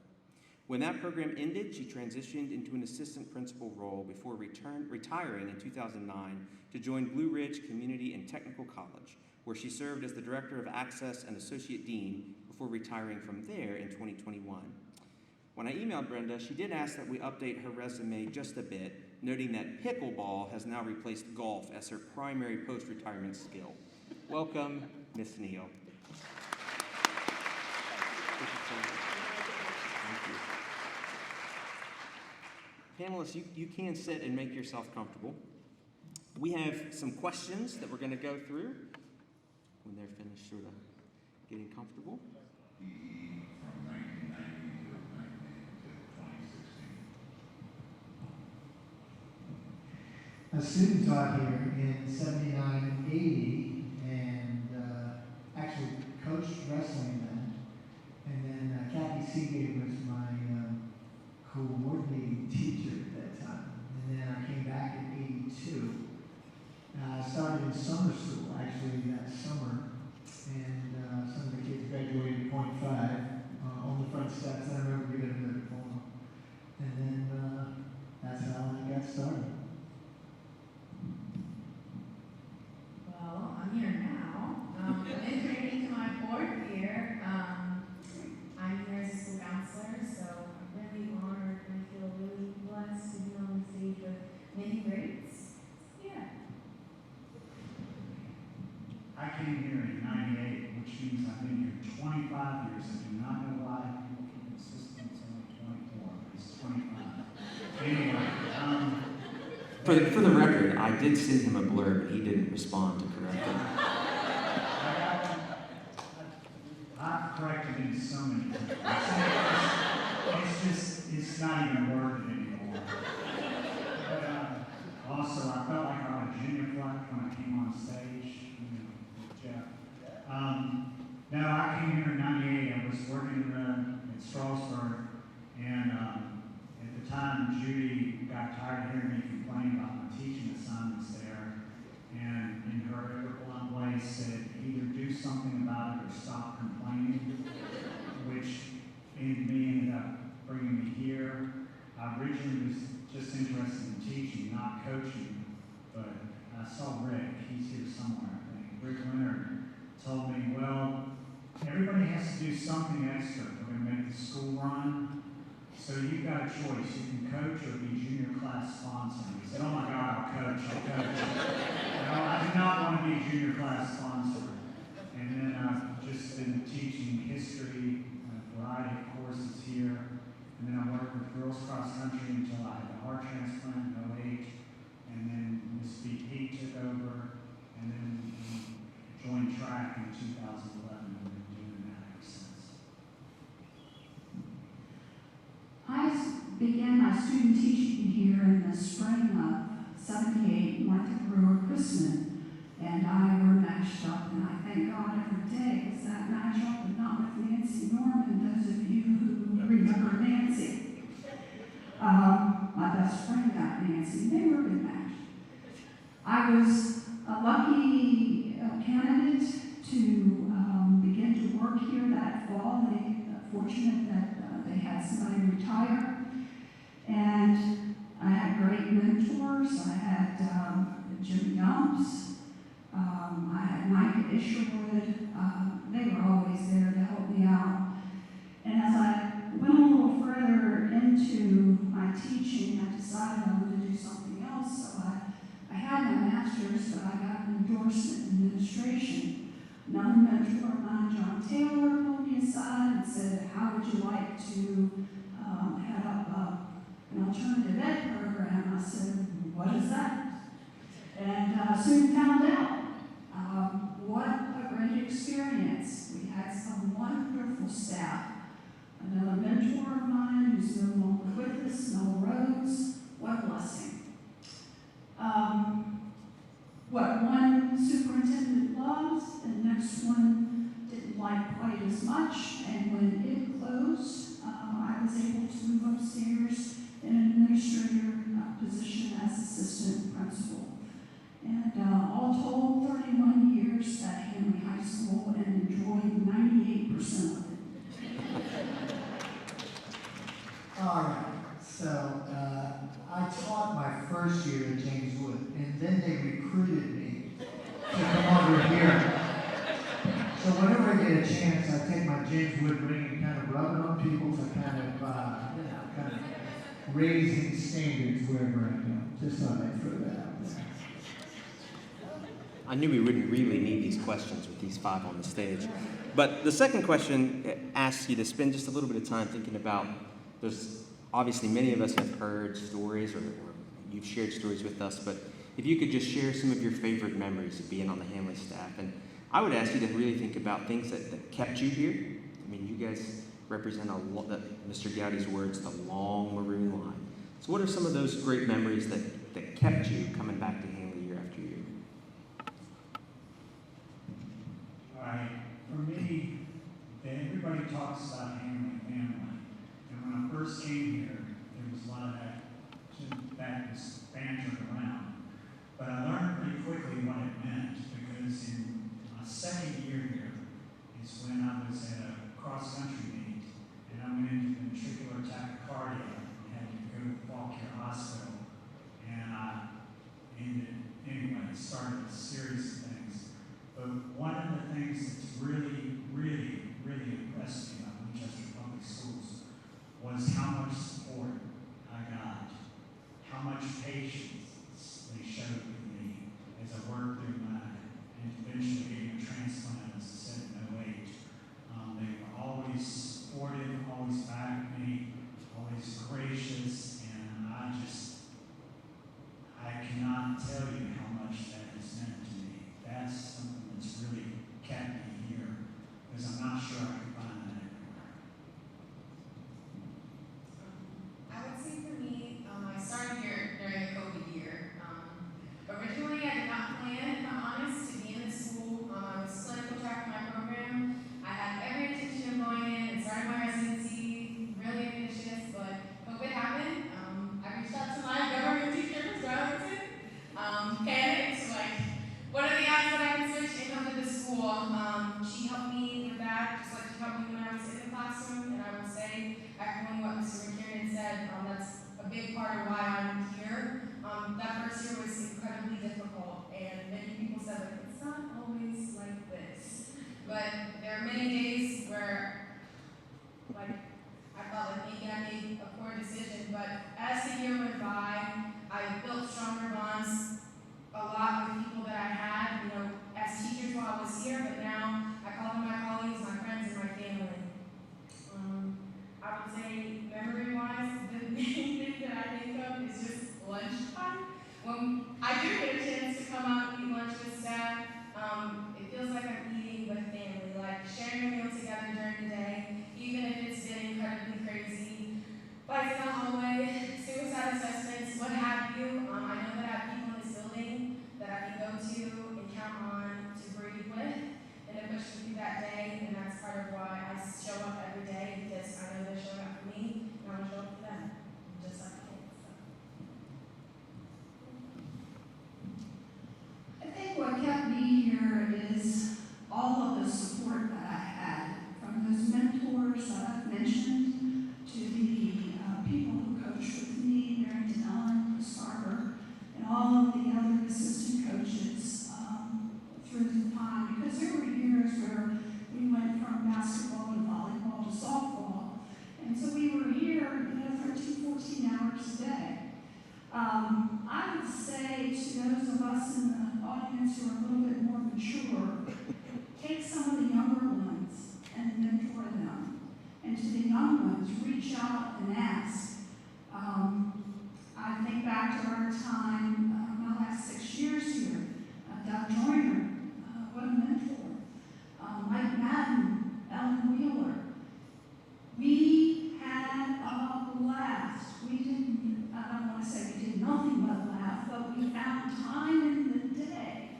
When that program ended, she transitioned into an assistant principal role before retiring in 2009 to join Blue Ridge Community and Technical College, where she served as the Director of Access and Associate Dean before retiring from there in 2021. When I emailed Brenda, she did ask that we update her resume just a bit, noting that pickleball has now replaced golf as her primary post-retirement skill. Welcome, Miss Neal. Panelists, you can sit and make yourself comfortable. We have some questions that we're going to go through when they're finished sort of getting comfortable.
A student taught here in 79 and 80 and actually coached wrestling then. And then Kathy Seagate was my coordinating teacher at that time. And then I came back in 82. I started in summer school actually that summer. And some of the kids graduated .5 on the front steps. I remember giving them a diploma. And then that's how I got started.
Well, I'm here now. I'm entering into my 4th year. I'm here as a school counselor, so I'm really honored and I feel really blessed to be on the stage with many greats. Yeah.
I came here in '98, which means I've been here 25 years. I do not know why people keep insisting it's only 24. It's 25. Anyway,
For the record, I did send him a blurb, and he didn't respond to correct it.
I've corrected him so many times. It's not even worded anymore. But also, I felt like I had a junior flag when I came on stage, with Jeff. No, I came here in '98. I was working in Strasbourg, and at the time, Judy got tired of hearing me complain about my teaching assignments there, and in her blunt way said, either do something about it or stop complaining, which ended up bringing me here. I originally was just interested in teaching, not coaching, but I saw Rick. He's here somewhere, I think. Rick Leonard told me, well, everybody has to do something extra. We're going to make the school run. So you've got a choice. You can coach or be junior class sponsor. He said, oh my God, I'll coach. No, I do not want to be junior class sponsor. And then I've just been teaching history, a variety of courses here. And then I worked with girls cross country until I had a heart transplant in '08. And then Miss BP took over. And then joined track in 2011 and been doing that ever since.
I began my student teaching here in the spring of '78, Martha Brewer christening, and I were matched up, and I thank God every day because that match up, but not with Nancy Norman, those of you who remember Nancy. My best friend got Nancy, they were good matched. mentors. I had Jim Yumps. I had Mike Isherwood. They were always there to help me out. And as I went a little further into my teaching, I decided I wanted to do something else. So I had my master's, but I got an endorsement in administration. Another mentor of mine, John Taylor, pulled me aside and said, how would you like to head up an alternative ed program? I said, what is that? And soon found out. What a great experience. We had some wonderful staff. Another mentor of mine who's no longer with us, Mel Rhodes. What a blessing. What one superintendent loves, the next one didn't like quite as much. And when it closed, I was able to move upstairs in an administrator position as assistant principal. And all told, 31 years at Handley High School and enjoyed 98% of it.
All right, so I taught my first year at James Wood, and then they recruited me to come over here. So whenever I get a chance, I take my James Wood ring and kind of rub it on people to kind of raising standards wherever I go. Just thought I'd throw that out there.
I knew we wouldn't really need these questions with these 5 on the stage. But the second question asks you to spend just a little bit of time thinking about, there's obviously many of us have heard stories or you've shared stories with us, but if you could just share some of your favorite memories of being on the Handley staff. And I would ask you to really think about things that kept you here. I mean, you guys represent Mr. Gowdy's words, the long maroon line. So what are some of those great memories that kept you coming back to Handley year after year?
All right, for me, everybody talks about Handley family. And when I first came here, there was a lot of that was bantered around. But I learned pretty quickly what it meant, because in my second year here is when I was at a cross-country meet, and I went into ventricular tachycardia and had to go to Fallcare Hospital. And I anyway, it started a series of things. But one of the things that's really, really, really impressed me about Winchester Public Schools was how much support I got, how much patience they showed with me as I worked through and eventually getting a transplant, as I said, in 08. They were always supportive, always backed me, always gracious, and I cannot tell you how much that has meant to me. That's something that's really kept me here, because I'm not sure I could find that anywhere.
I would say for me, I started here during the COVID year. Originally, I did not plan, if I'm honest, to be in this school. I was clinical track in my program. I had every intention of going in and starting my residency, really ambitious, but COVID happened. I reached out to my government teacher, Ms. Robinson, panicked, like, what are the odds that I can switch and come to this school? She helped me with that, just like she helped me when I was in the classroom, and I will say, echoing what Mr. McKiernan said, that's a big part of why I'm here. That first year was incredibly difficult, and many people said, like, it's not always like this. But there are many days where, like, I felt like maybe I made a poor decision, but as the year went by, I built stronger bonds a lot with people that I had, as teachers while I was here, but now I call them my colleagues, my friends, and my family. I would say, memory-wise, the main thing that I think of is just lunchtime. When I do get a chance to come out and eat lunch with staff, it feels like I'm eating with family, like sharing a meal together during the day, even if it's been incredibly crazy. Fights in the hallway, suicide assessments, what have you. I know that I have people in this building that I can go to and count on to breathe with and to push me through that day, and that's part of why I show up every day, because I know they're showing up for me, and I want to show up for them, just like kids.
I think what kept me here is all of the support that I had, from those mentors that I've mentioned to the people who coached with me, Mary Denellen, Chris Farber, boys who are a little bit more mature, take some of the younger ones and mentor them. And to the young ones, reach out and ask. I think back to our time, my last 6 years here, Doug Joyner, what a mentor. Mike Madden, Ellen Wheeler. We had a blast. We didn't, I don't want to say we did nothing but laugh, but we found time in the day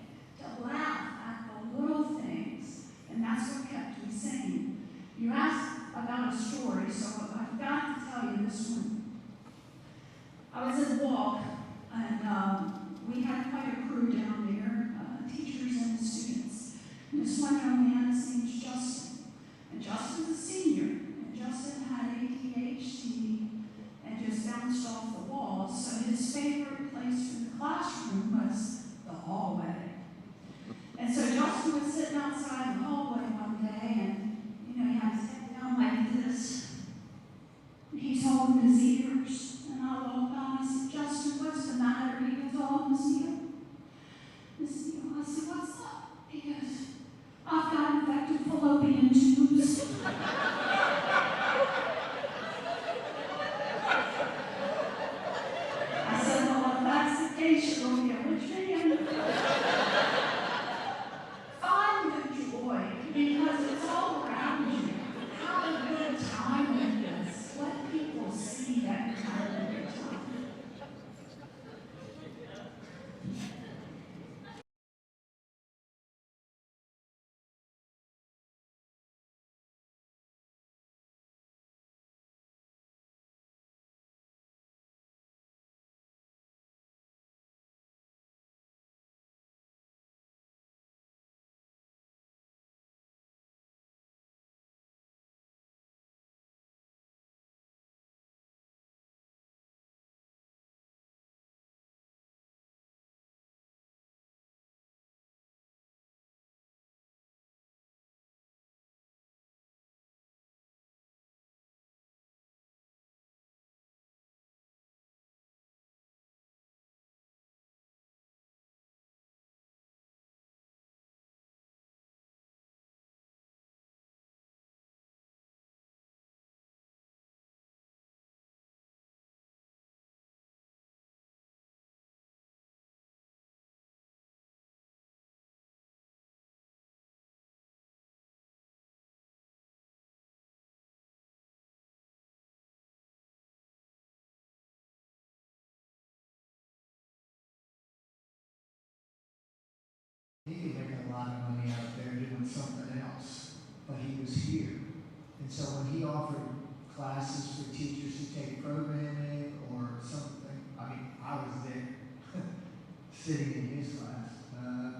to laugh at the little things. And that's what kept me sane. You asked about a story, so I've got to tell you this one. I was at a walk, and we had quite a crew down there, teachers and students. And this one young man, his name's Justin. And Justin's a senior, and Justin had ADHD and just bounced off the walls. So his favorite place in the classroom was the hallway. And so Justin was sitting outside the hallway one day, and he had his head down like this. And he's holding his ears. And I walked on, I said, Justin, what's the matter? He goes, oh, Miss Neal. Miss Neal, I said, what's up? He goes, I've got infected fallopian tubes. I said, well, if that's the case, you're going to be a rich man. Find the joy, because it's all around you. Have a good time with this. Let people see that you're having a good time.
He could make a lot of money out there doing something else, but he was here. And so when he offered classes for teachers to take programming or something, I mean, I was there, sitting in his class.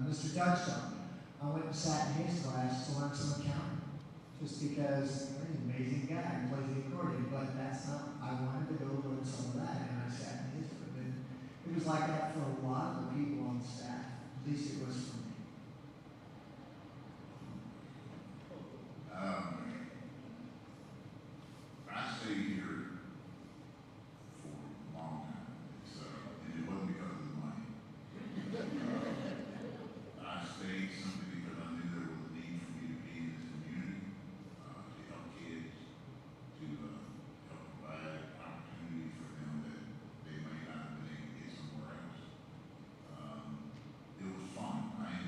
Mr. Touchstone, I went and sat in his class to learn some accounting, just because he's an amazing guy, he plays the accordion, but that's not, I wanted to go learn some of that, and I sat in his room. And it was like that for a lot of the people on staff, at least it was for me.
I stayed here for a long time. And it wasn't because of the money. I stayed simply because I knew there was a need for me to be in this community, to help kids, to help provide opportunities for them that they might not have been able to get somewhere else. It was fun. I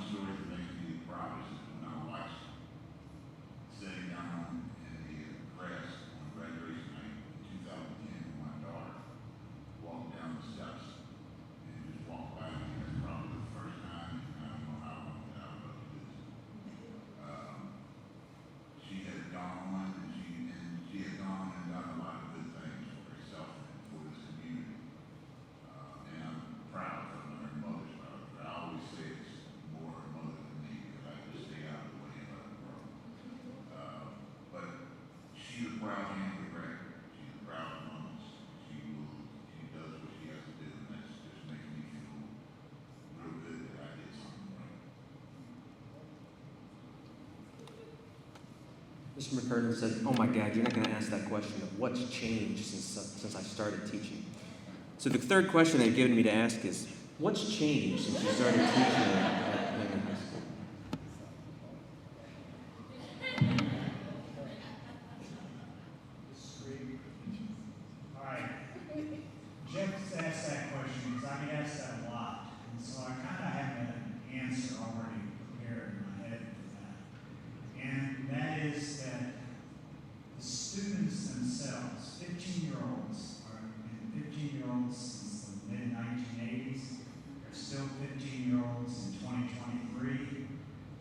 the stories that make me the proudest is when I watched sitting down in the press on graduation night in 2010, my daughter walked down the steps and just walked by me. That's probably the first time, and I don't know how long that I was up to this. She had gone on and she had gone and done a lot of good things for herself and for this community. And I'm proud of her and her mother's proud of her. I always say it's more her mother than me because I just stay out of the way and let her grow. But she's a proud Handley graduate. She's a proud mom. She does what she has to do, and that just makes me feel real good that I did something right.
Mr. McCurtain said, "Oh my God, you're not going to ask that question of what's changed since I started teaching." So the third question they've given me to ask is, what's changed since you started teaching at Handley High School?
All right. Jeff asked that question because I get asked that a lot, and so I kind of have an answer already prepared in my head for that. And that is that the students themselves, 15-year-olds, have been 15-year-olds since the mid-1980s. They're still 15-year-olds in 2023.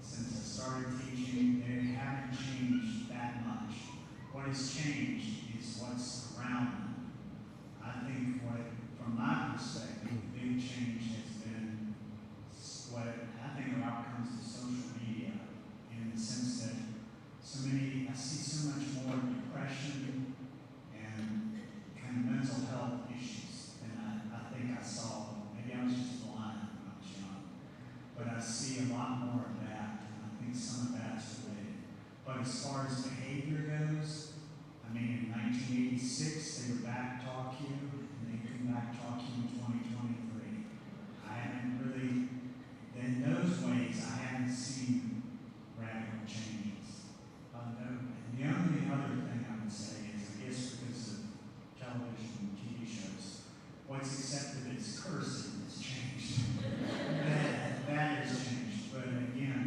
Since I started teaching, they haven't changed that much. What has changed is what's around them. I think from my perspective, the big change has been what I think are outcomes to social media, in the sense that I see so much more depression and kind of mental health issues than I think I saw. Maybe I was just blind when I was young, but I see a lot more of that, and I think some of that's related. But as far as behavior goes, I mean, in 1986, they would backtalk you, and they couldn't backtalk you in 2023. I haven't really, in those ways, I haven't seen radical changes. And the only other thing I would say is, I guess because of television and TV shows, what's accepted as cursing has changed. that has changed. But again,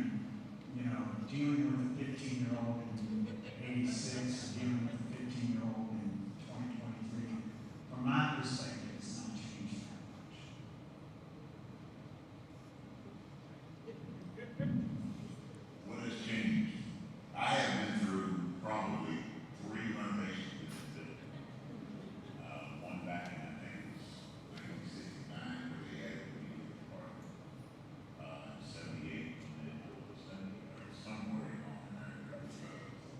dealing with a 15-year-old in 86, dealing with a 15-year-old in 2023, from my perspective, it's not changed that much.
What has changed? I have been through probably 3 renovations in this building. One back in, I think it was 1969, where they added the music department. 78, and then it was 70, or somewhere along there.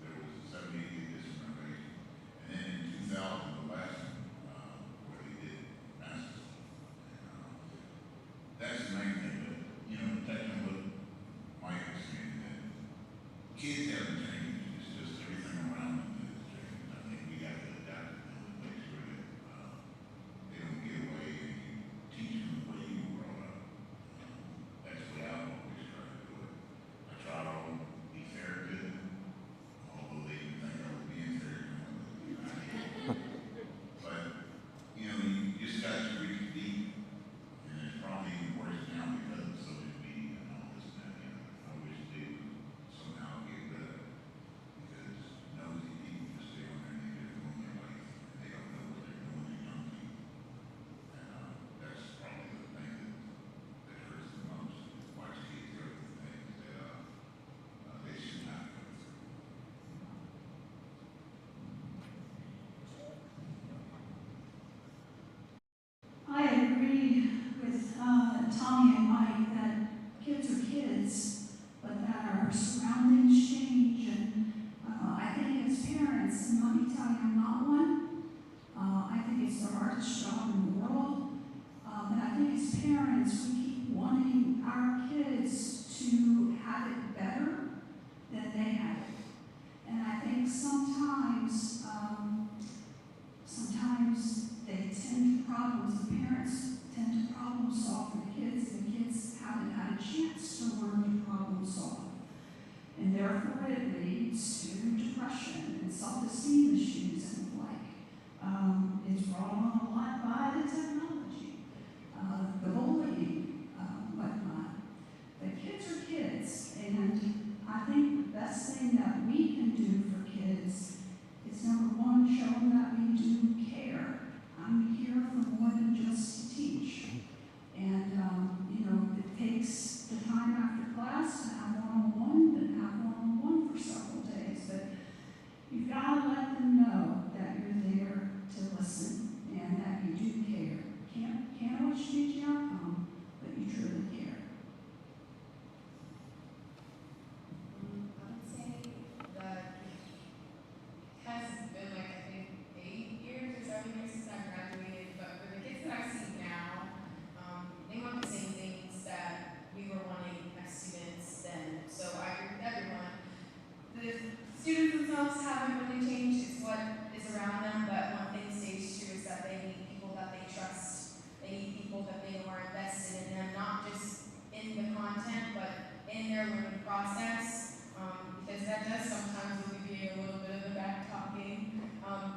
There was a 78 edition renovation. And then in 2000, the last one, where they did Master. That's the main thing, but, touching what Mike was saying, that kids haven't changed. It's just everything around them that has changed. I think we got to adapt to them and make sure that they don't get away and you teach them the way you were brought up. That's the way I've always tried to do it. I try to be fair to them, although they didn't think I was being fair to them. But, you just got to reach deep, and it's probably even worse now because of social media and all this and that. I wish they would somehow get rid of it, because nosy people just stay on there and they're doing their life, and they don't know what they're doing, they're young people. And that's probably the thing that hurts the most, is watch kids go through things that they should not go through.
I agree with Tommy and Mike that kids are kids, but that our surroundings change. And I think as parents, and let me tell you, I'm not one. I think it's the hardest job in the world. But I think as parents, we keep wanting our kids to have it better than they have it. And I think sometimes they tend to the parents tend to problem solve for the kids, and the kids haven't had a chance to learn to problem solve. And therefore it leads to depression and self-esteem issues and the like. It's brought on a lot by the technology, the bullying, whatnot. The kids are kids.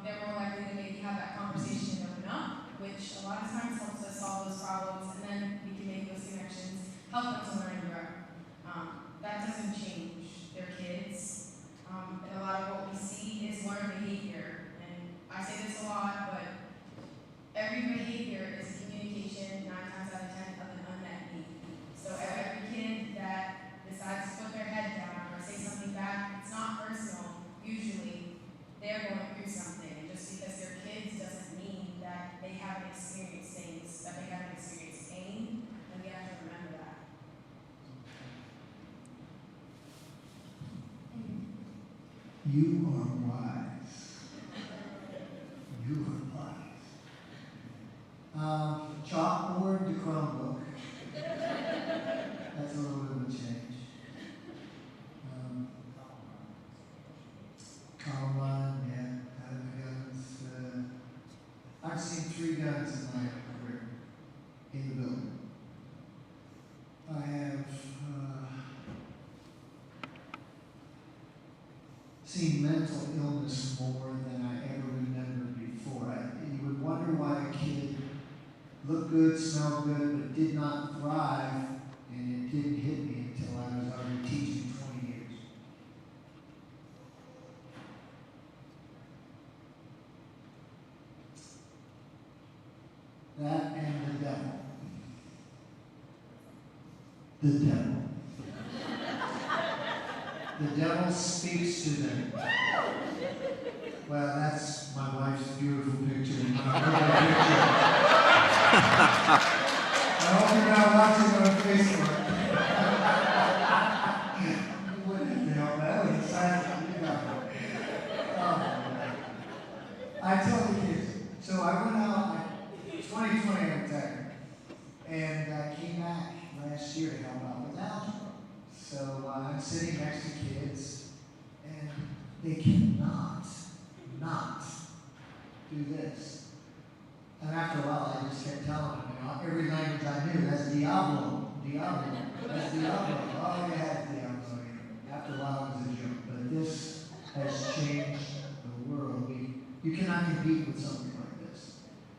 they're more likely to maybe have that conversation and open up, which a lot of times helps us solve those problems, and then we can make those connections, help them to learn and grow. That doesn't change. They're kids, and a lot of what we see is learned behavior. And I say this a lot, but every behavior is a communication 9 times out of 10 of an unmet need. So every kid that decides to put their head down or say something back, it's not personal. Usually, they're going through something, and just because they're kids doesn't mean that they haven't experienced things, that they haven't experienced pain, and we have to remember that.
You are wise. You are wise. Chalkboard to Chromebook. That's a little bit of a change. Columbine, yeah, having guns. I've seen 3 guns in my career in the building. I have seen mental illness more than I ever remembered before. You would wonder why a kid looked good, smelled good, but did not thrive, and it didn't hit me until I was already teaching 20 years. That and the devil. The devil. The devil speaks to them. Well, that's my wife's beautiful picture. I hope you're not watching on Facebook. You wouldn't know that was a sign of you know. I tell the kids, so I went out, 2020 I retired, and I came back last year to help out with algebra. So I'm sitting next to kids, and they cannot not do this. And after a while, I just kept telling them, every language I knew, that's Diablo, that's Diablo. Oh yeah, Diablo. After a while, it was a joke. But this has changed the world. You cannot compete with something like this.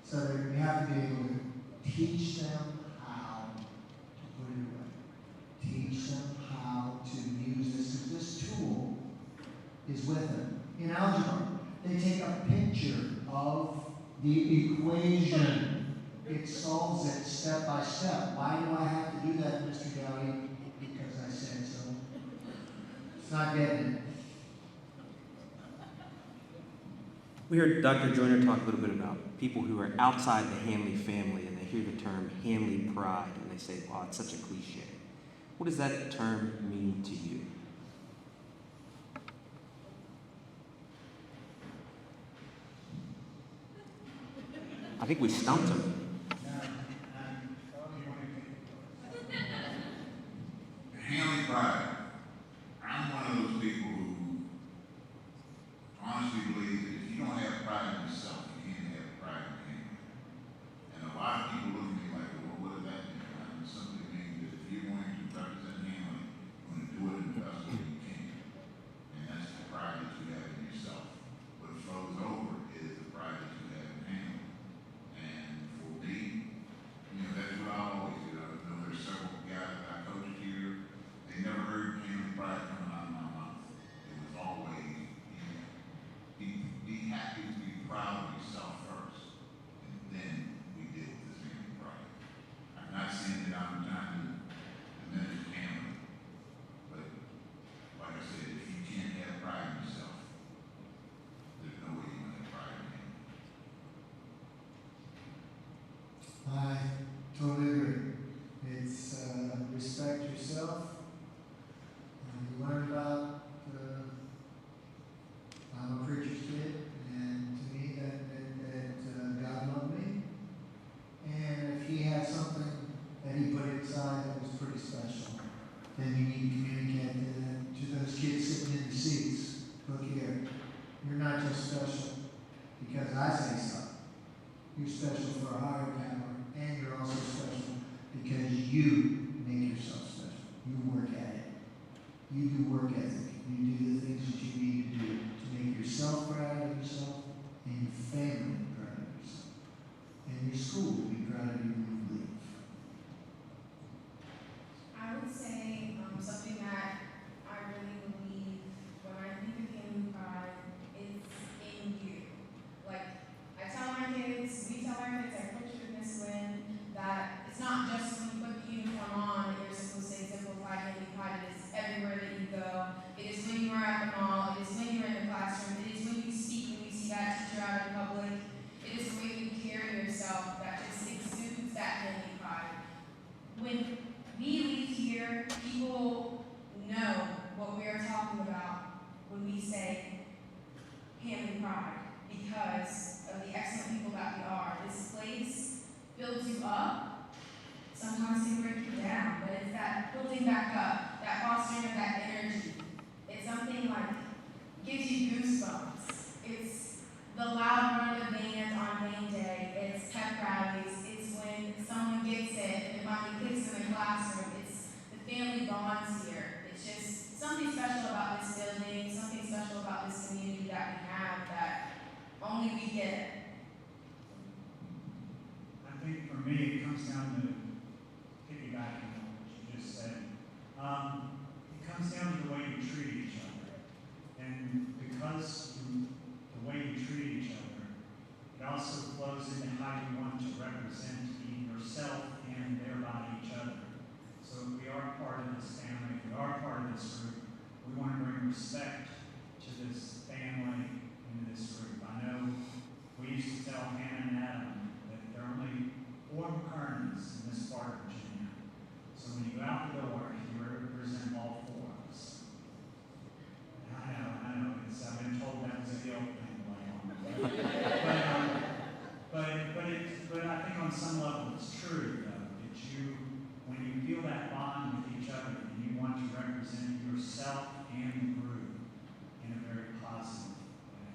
So you have to be able to teach them how to put it away. Teach them how to use this, because this tool is with them. In algebra, they take a picture of the equation. It solves it step by step. Why do I have to do that, Mr. Gowdy? Because I said so. It's not getting it.
We heard Dr. Joyner talk a little bit about people who are outside the Handley family, and they hear the term Handley pride, and they say, wow, it's such a cliche. What does that term mean to you? I think we stumped him.
Handley pride. I'm one of those people who honestly believe that if you don't have pride in yourself, you can't have pride in Handley. And a lot of people look at me like, well, what does that mean? It simply means that if you're going to represent Handley, you're going to do it in the best way you can. And that's the pride that you have in yourself. What flows over is the pride that you have in Handley. And for me, that's what I always do. I know there's several guys that I coached here. They never heard Handley pride coming out of my mouth. It was always, be happy to be proud of yourself first, and then we deal with this Handley pride. I'm not saying that I'm trying to diminish Handley, but like I said, if you can't have pride in yourself, there's no way you're going to have pride in Handley.
I totally agree. It's respect yourself. You learn about, I'm a preacher's kid, and to me that God loved me. And if he had something that he put inside that was pretty special, then you need to communicate to those kids sitting in the seats. Look here, you're not just special because I say so. You're special for a higher power, and you're also special because you make yourself special. You work at it. You do work ethic. You do the things that you need to do to make yourself proud of yourself and
we say Handley Pride because of the excellent people that we are. This place builds you up, sometimes can break you down, but it's that building back up, that fostering of that energy. It's something like, gives you goosebumps. It's the loud run of bands on game day, it's pep rallies, it's when someone gets it and it finally clicks in the classroom, it's the family bonds here. It's just something special about this building, something special about this community that we have that only we get.
I think for me, it comes down to piggybacking on what you just said. It comes down to the way you treat each other. And because the way you treat each other, it also flows into how you want to represent yourself and thereby each other. So if we are part of this family, if we are part of this group, we want to bring respect to this family and this group. I know we used to tell Hannah and Adam that there are only 4 McKernans in this part of Virginia. So when you go out the door, you represent all 4 of us. I know. I've been told that was a guilt thing going on. But I think on some level it's true, though, that when you feel that bond with each other, and you want to represent yourself and the group in a very positive way.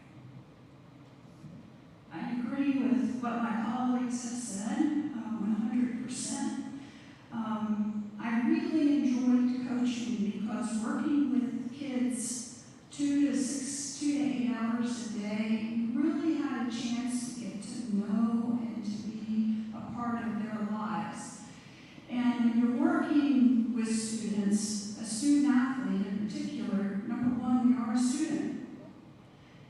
I agree with what my colleagues have said, 100%. I really enjoyed coaching because working with kids 2 to 8 hours a day, you really had a chance to get to know and to be a part of their lives. And when you're working with students, a student athlete in particular, number one, you are a student.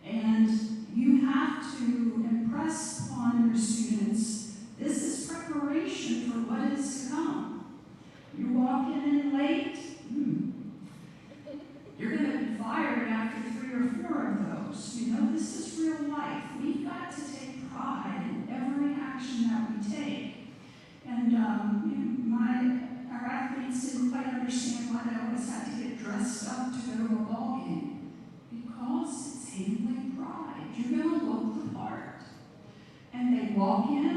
And you have to impress upon your students, this is preparation for what is to come. You're walking in late, you're going to be fired after 3 or 4 of those. You know, this is real life. We've got to take pride in every action that we take. And our athletes didn't quite understand why they always had to get dressed up to go to a ball game. Because it's Handley Pride. You're going to look the part. And they walk in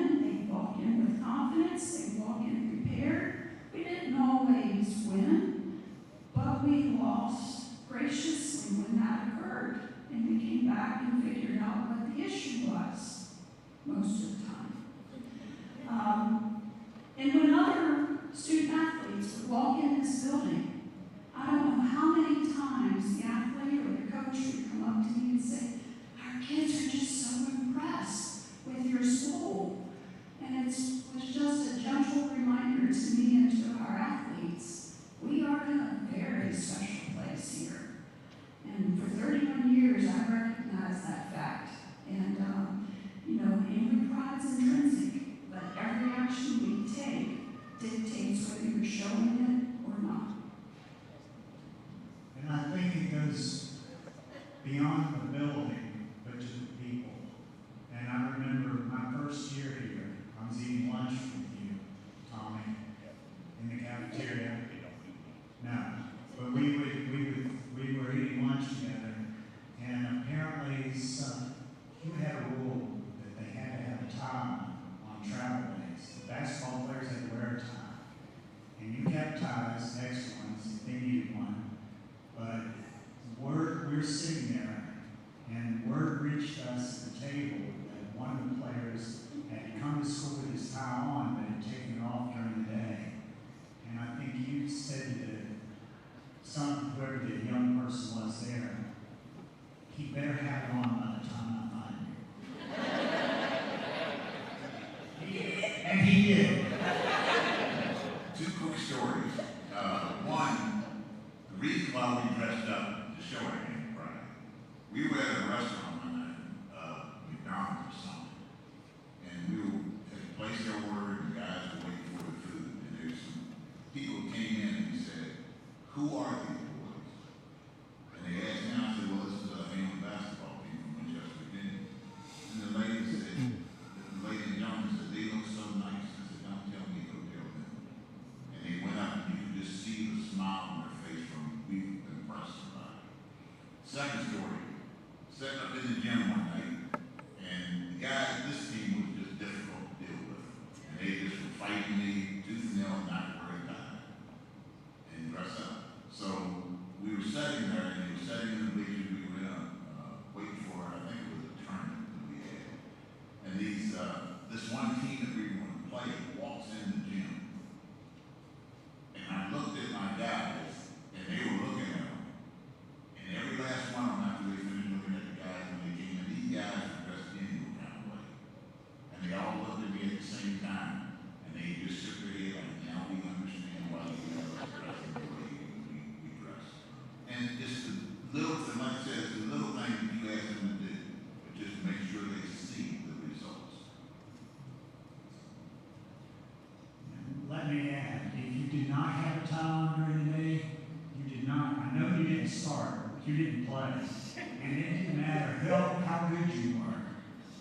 with confidence, they walk in prepared. We didn't always win, but we lost graciously when that occurred. And we came back and figured out what the issue was, most of the time. And when other student athletes would walk in this building, I don't know how many times the athlete or the coach would come up to me and say, our kids are just so impressed with your school. And it was just a gentle reminder to me and to our athletes, we are in a very special place here. And for 31 years, I recognized that fact. And, Handley Pride's intrinsic, but every action we take dictates whether you're showing it or not.
And I think it goes beyond the building, but to the people. And I remember my first year here, I was eating lunch with you, Tommy, in the cafeteria. No, but we were eating lunch together, and apparently you had a rule that they had to have a tie on travel days. The basketball players had to wear a tie. And you kept ties, extra ones, if they needed one. But we're sitting there, and word reached us at the table that one of the players had come to school with his tie on, but had taken it off during the day. And I think you said to whoever the young person was there, he better have it on by the time I find you. And he did.
2 quick stories. One, the reason why we dressed up to show our Handley Pride. We were at a restaurant one night, McDonald's or something, and we had placed their order, and the guys were waiting for the food, and there was some people who came in and said, "Who are these boys?" And they asked me, I said, "Well, this is a Handley basketball team from Winchester, Virginia." And the lady and gentleman said, "They look so nice." I said, "Don't tell me, go tell them." And they went up, and you could just see the smile on their face from we were impressed by it. Second story in the gym one night, and the guys, this team was just difficult to deal with. And they just were fighting me tooth and nail, not worth time, and dress up. So we were sitting there, and they were sitting in the bleachers. We were waiting for, I think it was a tournament that we had. And this one team that we were going to play walks in the gym. And I looked at my guys, and they were looking at them. And every last one of them, after they finished looking at the guys when they came in, these guys were dressed any kind of way. And they all looked at me at the same time. And they just shook their head like, now we understand why we dress the way we dress. And it's the little thing, like I said, it's the little thing that you ask them to do, but just make sure they see the results.
Let me add, if you did not have a tie on during the day, you did not, I know you didn't start, you didn't play. And it didn't matter how good you were.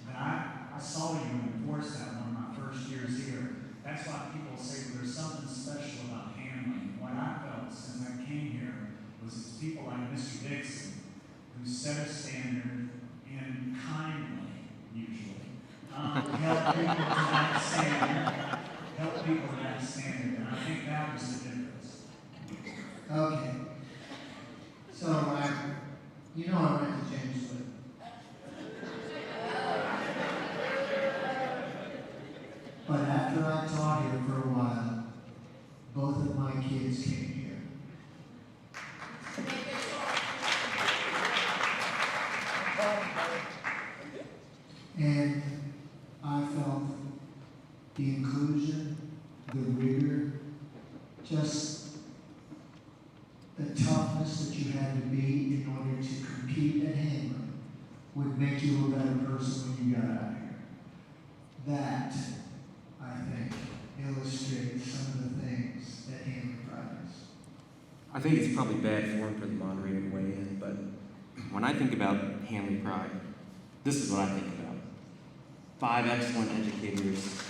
But I saw you enforce that one of my first years here. That's why people say there's something special about Handley. What I felt since I came here was it's people like Mr. Dixon who set a standard and kindly, usually, help people to that standard. Help people to that standard, and I think that was the difference.
Okay. So, you know I went to James Wood. But after I taught here for a while, both of my kids came here. And I felt the inclusion, the rigor, just the toughness that you had to be in order to compete at Handley would make you a better person when you got out of here. That, I think, illustrates some of the things that Handley prides.
I think it's probably bad form for the moderator to weigh in, but when I think about Handley pride, this is what I think about. 5 excellent educators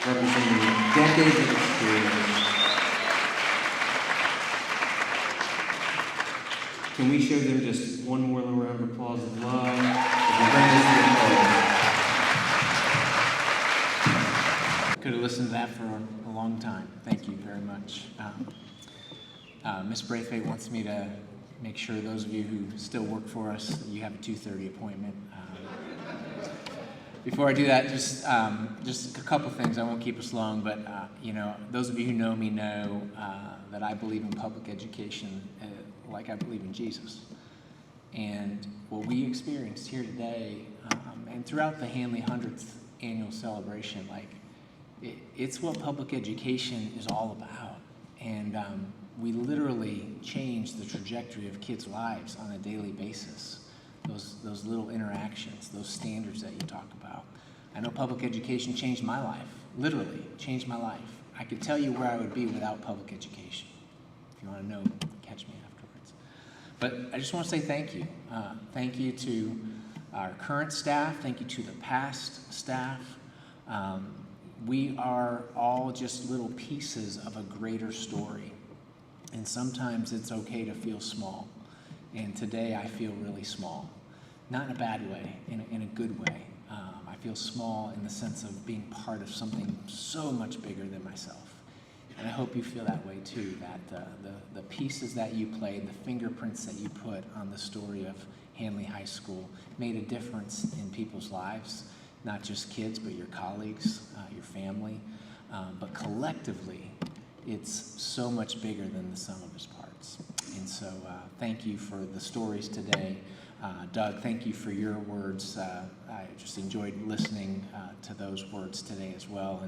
representing decades of experience. Can we show them just one more little round of applause of love? As we bring this to a close.
Could have listened to that for a long time. Thank you very much. Ms. Braithwaite wants me to make sure those of you who still work for us, you have a 2:30 appointment. Before I do that, just a couple things. I won't keep us long, but those of you who know me know that I believe in public education like I believe in Jesus. And what we experienced here today, and throughout the Handley 100th annual celebration, it's what public education is all about. And we literally change the trajectory of kids' lives on a daily basis. Those little interactions, those standards that you talk about. I know public education changed my life, literally changed my life. I could tell you where I would be without public education. If you want to know, catch me afterwards. But I just want to say thank you. Thank you to our current staff. Thank you to the past staff. We are all just little pieces of a greater story. And sometimes it's okay to feel small. And today I feel really small. Not in a bad way, in a good way. I feel small in the sense of being part of something so much bigger than myself. And I hope you feel that way too, that the pieces that you played, the fingerprints that you put on the story of Handley High School made a difference in people's lives, not just kids, but your colleagues, your family. But collectively, it's so much bigger than the sum of its parts. And so thank you for the stories today. Doug, thank you for your words. I just enjoyed listening to those words today as well.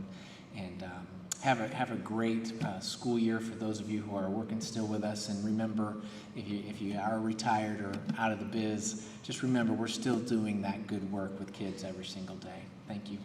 And have a great school year for those of you who are working still with us. And remember, if you are retired or out of the biz, just remember we're still doing that good work with kids every single day. Thank you.